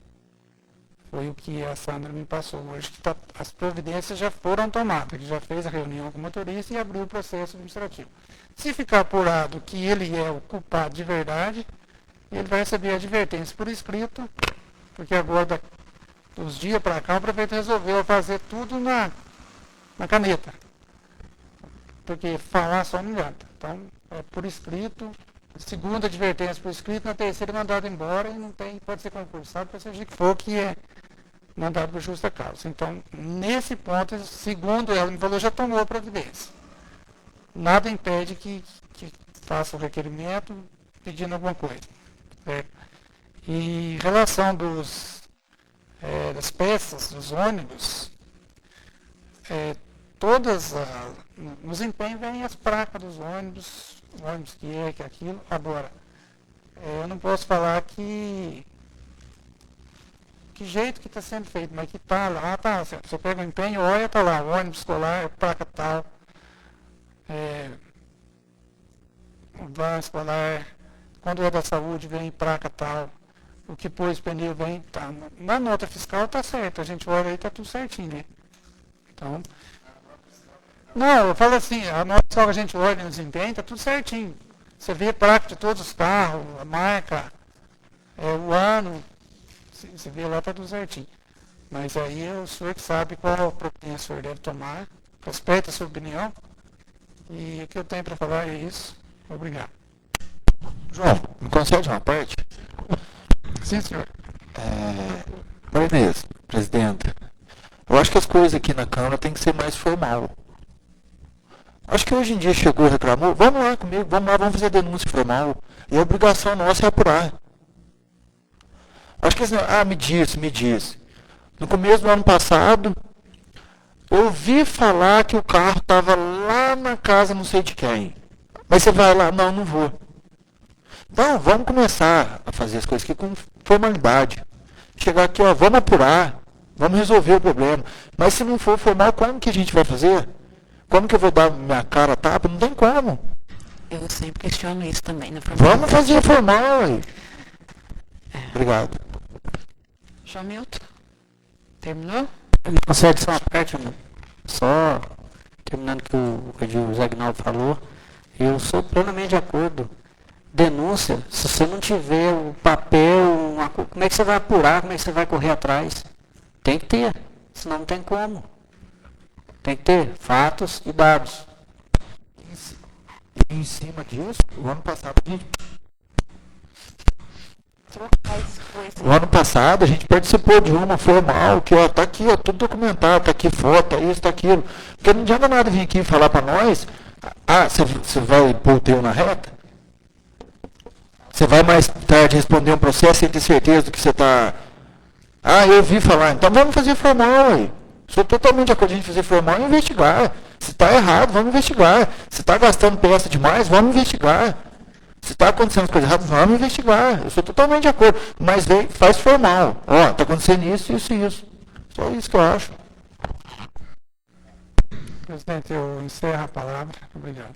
Foi o que a Sandra me passou hoje, que as providências já foram tomadas, que já fez a reunião com o motorista e abriu o processo administrativo. Se ficar apurado que ele é o culpado de verdade, ele vai receber a advertência por escrito, porque agora, dos dias para cá, o prefeito resolveu fazer tudo na caneta. Porque falar só não adianta. Então, é por escrito, segunda advertência por escrito, na terceira mandado embora e não tem, pode ser concursado, pode ser o que for, que é mandado por justa causa. Então, nesse ponto, segundo ela me falou, já tomou a providência. Nada impede que faça o requerimento pedindo alguma coisa. E em relação das peças, dos ônibus, nos empenhos vêm as placas dos ônibus que é, que é aquilo. Agora, eu não posso falar que jeito que está sendo feito, mas que está lá, tá. Você pega o empenho, olha, está lá, ônibus escolar, placa tal, van escolar, quando é da saúde vem placa tal, o que pôs pneu vem, tá. Na nota fiscal está certo, a gente olha aí, está tudo certinho, né? Então, não, eu falo assim, a nota fiscal que a gente olha no desempenho, está tudo certinho. Você vê a placa de todos os carros, a marca, o ano, você vê lá, está tudo certinho. Mas aí é o senhor que sabe qual providência o senhor deve tomar, respeita a sua opinião, e o que eu tenho para falar é isso. Obrigado. João, me concede uma parte? Sim, senhor. Marinês, presidenta, eu acho que as coisas aqui na Câmara tem que ser mais formal. Acho que hoje em dia chegou e reclamou, vamos lá comigo, vamos lá, vamos fazer denúncia formal. E a obrigação nossa é apurar. Acho que me disse. No começo do ano passado, ouvi falar que o carro estava lá na casa não sei de quem. Mas você vai lá? Não vou. Então, vamos começar a fazer as coisas aqui com formalidade. Chegar aqui, vamos apurar, vamos resolver o problema. Mas se não for formal, como que a gente vai fazer? Como que eu vou dar minha cara a tapa? Não tem como. Eu sempre questiono isso também. Vamos fazer formal aí. Obrigado. João Milton, terminou? Me concede só uma parte, amor. Só terminando o que o Zé Aguinaldo falou, eu sou plenamente de acordo. Denúncia, se você não tiver o papel, como é que você vai apurar, como é que você vai correr atrás? Tem que ter, senão não tem como. Tem que ter fatos e dados. E em cima disso, o ano passado a gente participou de uma formal, que tá aqui, tudo documentado, tá aqui foto, tá isso, tá aquilo. Porque não adianta nada vir aqui falar para nós, você vai pôr o teu na reta? Você vai mais tarde responder um processo sem ter certeza do que você está... eu ouvi falar, então vamos fazer formal aí. Sou totalmente de acordo com a gente fazer formal e investigar. Se está errado, vamos investigar. Se está gastando peça demais, vamos investigar. Se está acontecendo as coisas erradas, vamos investigar. Eu sou totalmente de acordo. Mas faz formal. Está acontecendo isso, isso e isso. Só isso que eu acho. Presidente, eu encerro a palavra. Obrigado.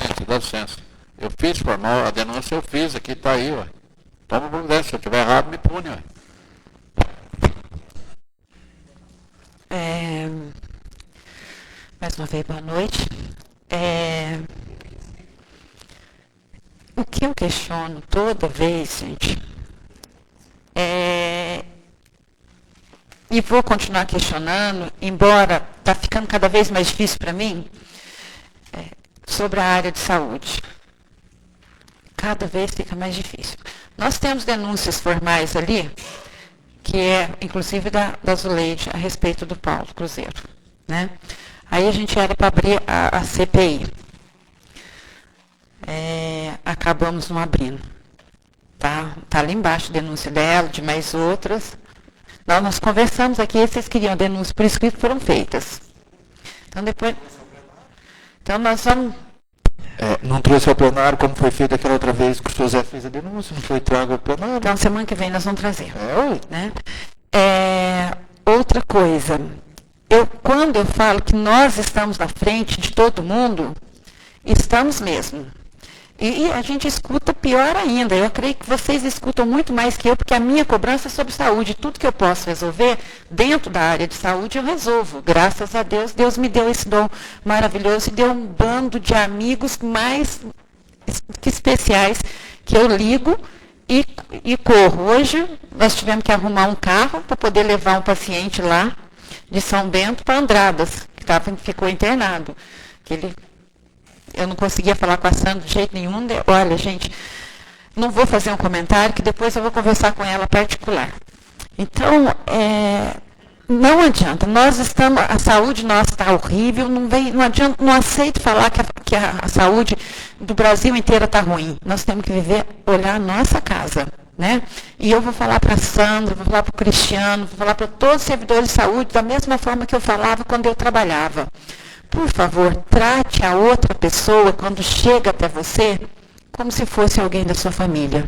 Gente, dá licença. Eu fiz formal, a denúncia eu fiz aqui, está aí, ó. Toma providência, se eu estiver errado, me pune, ó. Mais uma vez, boa noite. O que eu questiono toda vez, gente, e vou continuar questionando, embora está ficando cada vez mais difícil para mim, sobre a área de saúde. Cada vez fica mais difícil. Nós temos denúncias formais ali, que é, inclusive, da Zuleide, a respeito do Paulo Cruzeiro. Né? Aí a gente era para abrir a CPI. Acabamos não abrindo. Tá ali embaixo a denúncia dela, de mais outras. Nós conversamos aqui, vocês queriam denúncias por escrito, foram feitas. Então nós vamos... não trouxe ao plenário como foi feito aquela outra vez que o José fez a denúncia, não foi trago ao plenário. Então semana que vem nós vamos trazer. Né? Outra coisa, quando eu falo que nós estamos na frente de todo mundo, estamos mesmo. E a gente escuta pior ainda. Eu creio que vocês escutam muito mais que eu, porque a minha cobrança é sobre saúde. Tudo que eu posso resolver dentro da área de saúde, eu resolvo. Graças a Deus, Deus me deu esse dom maravilhoso e deu um bando de amigos mais especiais que eu ligo e corro. Hoje, nós tivemos que arrumar um carro para poder levar um paciente lá de São Bento para Andradas, que ficou internado. Eu não conseguia falar com a Sandra de jeito nenhum. Olha, gente, não vou fazer um comentário, que depois eu vou conversar com ela particular. Então, não adianta. A saúde nossa está horrível, não adianta, não aceito falar que a saúde do Brasil inteiro está ruim. Nós temos que olhar a nossa casa. Né? E eu vou falar para a Sandra, vou falar para o Cristiano, vou falar para todos os servidores de saúde, da mesma forma que eu falava quando eu trabalhava. Por favor, trate a outra pessoa, quando chega até você, como se fosse alguém da sua família.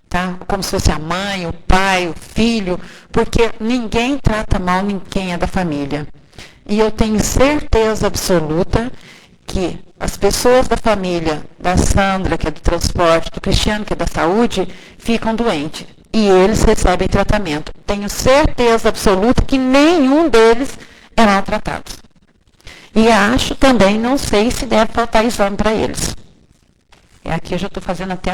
Tá? Como se fosse a mãe, o pai, o filho, porque ninguém trata mal ninguém é da família. E eu tenho certeza absoluta que as pessoas da família, da Sandra, que é do transporte, do Cristiano, que é da saúde, ficam doentes. E eles recebem tratamento. Tenho certeza absoluta que nenhum deles é maltratado. E acho também, não sei se deve faltar exame para eles. Aqui eu já estou fazendo até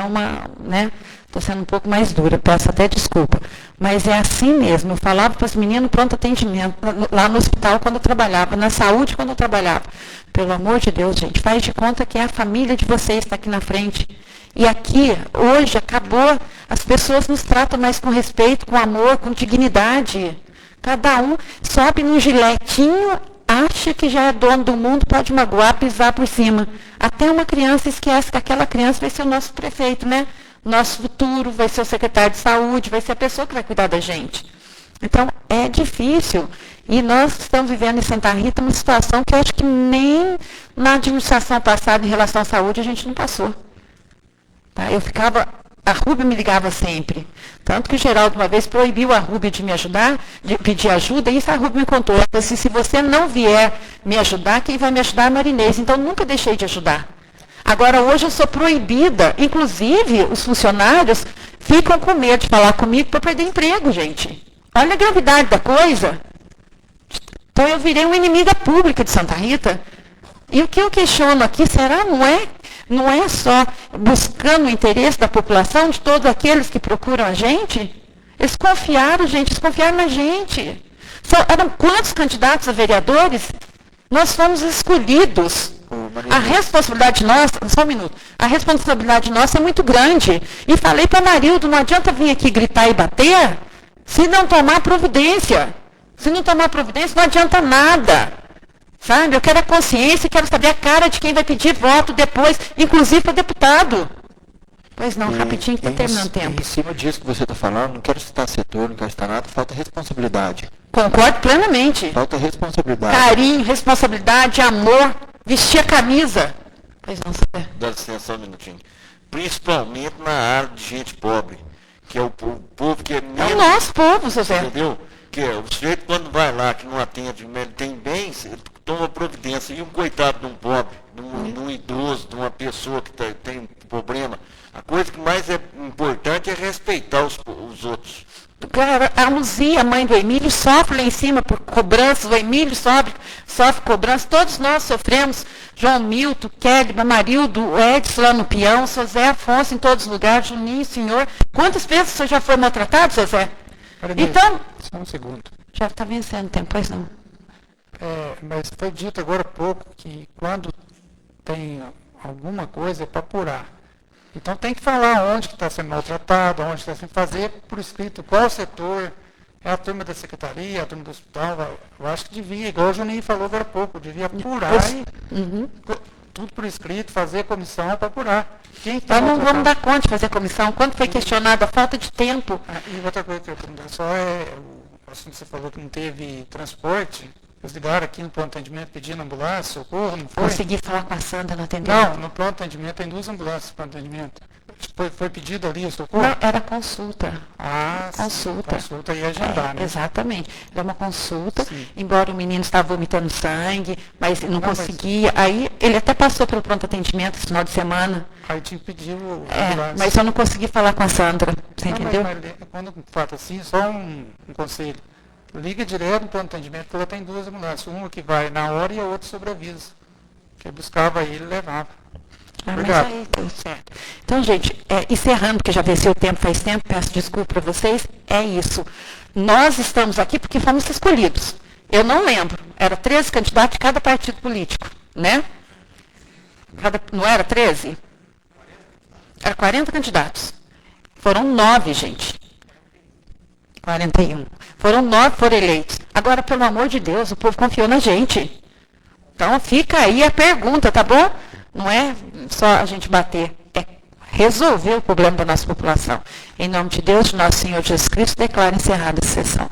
estou sendo um pouco mais dura, peço até desculpa. Mas é assim mesmo, eu falava para os meninos pronto atendimento, lá no hospital quando eu trabalhava, na saúde quando eu trabalhava. Pelo amor de Deus, gente, faz de conta que é a família de vocês está aqui na frente. E aqui, hoje, acabou, as pessoas nos tratam mais com respeito, com amor, com dignidade. Cada um sobe num giletinho, acha que já é dono do mundo, pode magoar, pisar por cima. Até uma criança esquece que aquela criança vai ser o nosso prefeito, né? Nosso futuro, vai ser o secretário de saúde, vai ser a pessoa que vai cuidar da gente. Então, é difícil. E nós estamos vivendo em Santa Rita uma situação que eu acho que nem na administração passada em relação à saúde a gente não passou. Tá? A Rúbia me ligava sempre. Tanto que o Geraldo uma vez proibiu a Rúbia de me ajudar, de pedir ajuda, e isso a Rúbia me contou. Ela disse, se você não vier me ajudar, quem vai me ajudar é a Marinês. Então, nunca deixei de ajudar. Agora, hoje eu sou proibida. Inclusive, os funcionários ficam com medo de falar comigo para perder emprego, gente. Olha a gravidade da coisa. Então, eu virei uma inimiga pública de Santa Rita. E o que eu questiono aqui, será não é só buscando o interesse da população, de todos aqueles que procuram a gente? Eles confiaram na gente. Eram quantos candidatos a vereadores? Nós fomos escolhidos. A responsabilidade nossa, só um minuto, a responsabilidade nossa é muito grande. E falei para Marildo, não adianta vir aqui gritar e bater se não tomar providência. Se não tomar providência, não adianta nada. Sabe? Eu quero a consciência, quero saber a cara de quem vai pedir voto depois, inclusive para deputado. Pois não, rapidinho que está terminando o tempo. Em cima disso que você está falando, não quero citar setor, não quero citar nada, falta responsabilidade. Concordo plenamente. Falta responsabilidade. Carinho, responsabilidade, amor, vestir a camisa. Pois não, Zé. Dá licença só um minutinho. Principalmente na área de gente pobre, que é o povo que é menos... É o nosso povo, Zé. Entendeu? Que o sujeito quando vai lá, que não atende, ele tem bens, ele toma providência. E um coitado de um pobre, de um idoso, de uma pessoa que tem um problema, a coisa que mais é importante é respeitar os outros. Cara, a Luzia, a mãe do Emílio, sofre lá em cima por cobranças, o Emílio sofre cobranças, todos nós sofremos, João Milton, Kelly, Marildo, o Edson lá no peão, seu Zé Afonso em todos os lugares, Juninho, senhor. Quantas vezes você já foi maltratado, seu Zé? Então... Só um segundo. Já está vencendo o tempo, pois não. Mas foi dito agora há pouco que quando tem alguma coisa é para apurar. Então tem que falar onde que está sendo maltratado, onde está sendo fazer por escrito, qual setor, é a turma da secretaria, a turma do hospital. Eu acho que devia, igual o Juninho falou agora há pouco, devia apurar tudo por escrito, fazer comissão para apurar. Nós não vamos dar conta de fazer comissão. Quando foi questionada a falta de tempo. E outra coisa que eu pergunto só assim que você falou que não teve transporte, eles ligaram aqui no pronto atendimento pedindo ambulância, socorro, não foi? Consegui falar com a Sandra, não atendeu? Não, no pronto atendimento tem 2 ambulâncias no pronto atendimento. Foi pedido ali o socorro? Não, era consulta. Consulta. Consulta e agendar, né? Exatamente. Era uma consulta, embora o menino estava vomitando sangue, mas não conseguia. Aí ele até passou pelo pronto atendimento esse final de semana. Aí tinha que pedir o mas eu não consegui falar com a Sandra, você entendeu? Mas quando fala assim, só um conselho. Liga direto no pronto atendimento, porque ela tem 2 ambulâncias. Uma que vai na hora e a outra sobre aviso. Que buscava ele e levava. Obrigado. Mas aí, tudo certo. Então, gente, encerrando, porque já venceu o tempo faz tempo, peço desculpa para vocês, é isso. Nós estamos aqui porque fomos escolhidos. Eu não lembro, era 13 candidatos de cada partido político, né? Não era 13? Era 40 candidatos. Foram 9, gente. 41. Foram 9 foram eleitos. Agora, pelo amor de Deus, o povo confiou na gente. Então, fica aí a pergunta, tá bom? Não é só a gente bater, é resolver o problema da nossa população. Em nome de Deus, de nosso Senhor Jesus Cristo, declaro encerrada a sessão.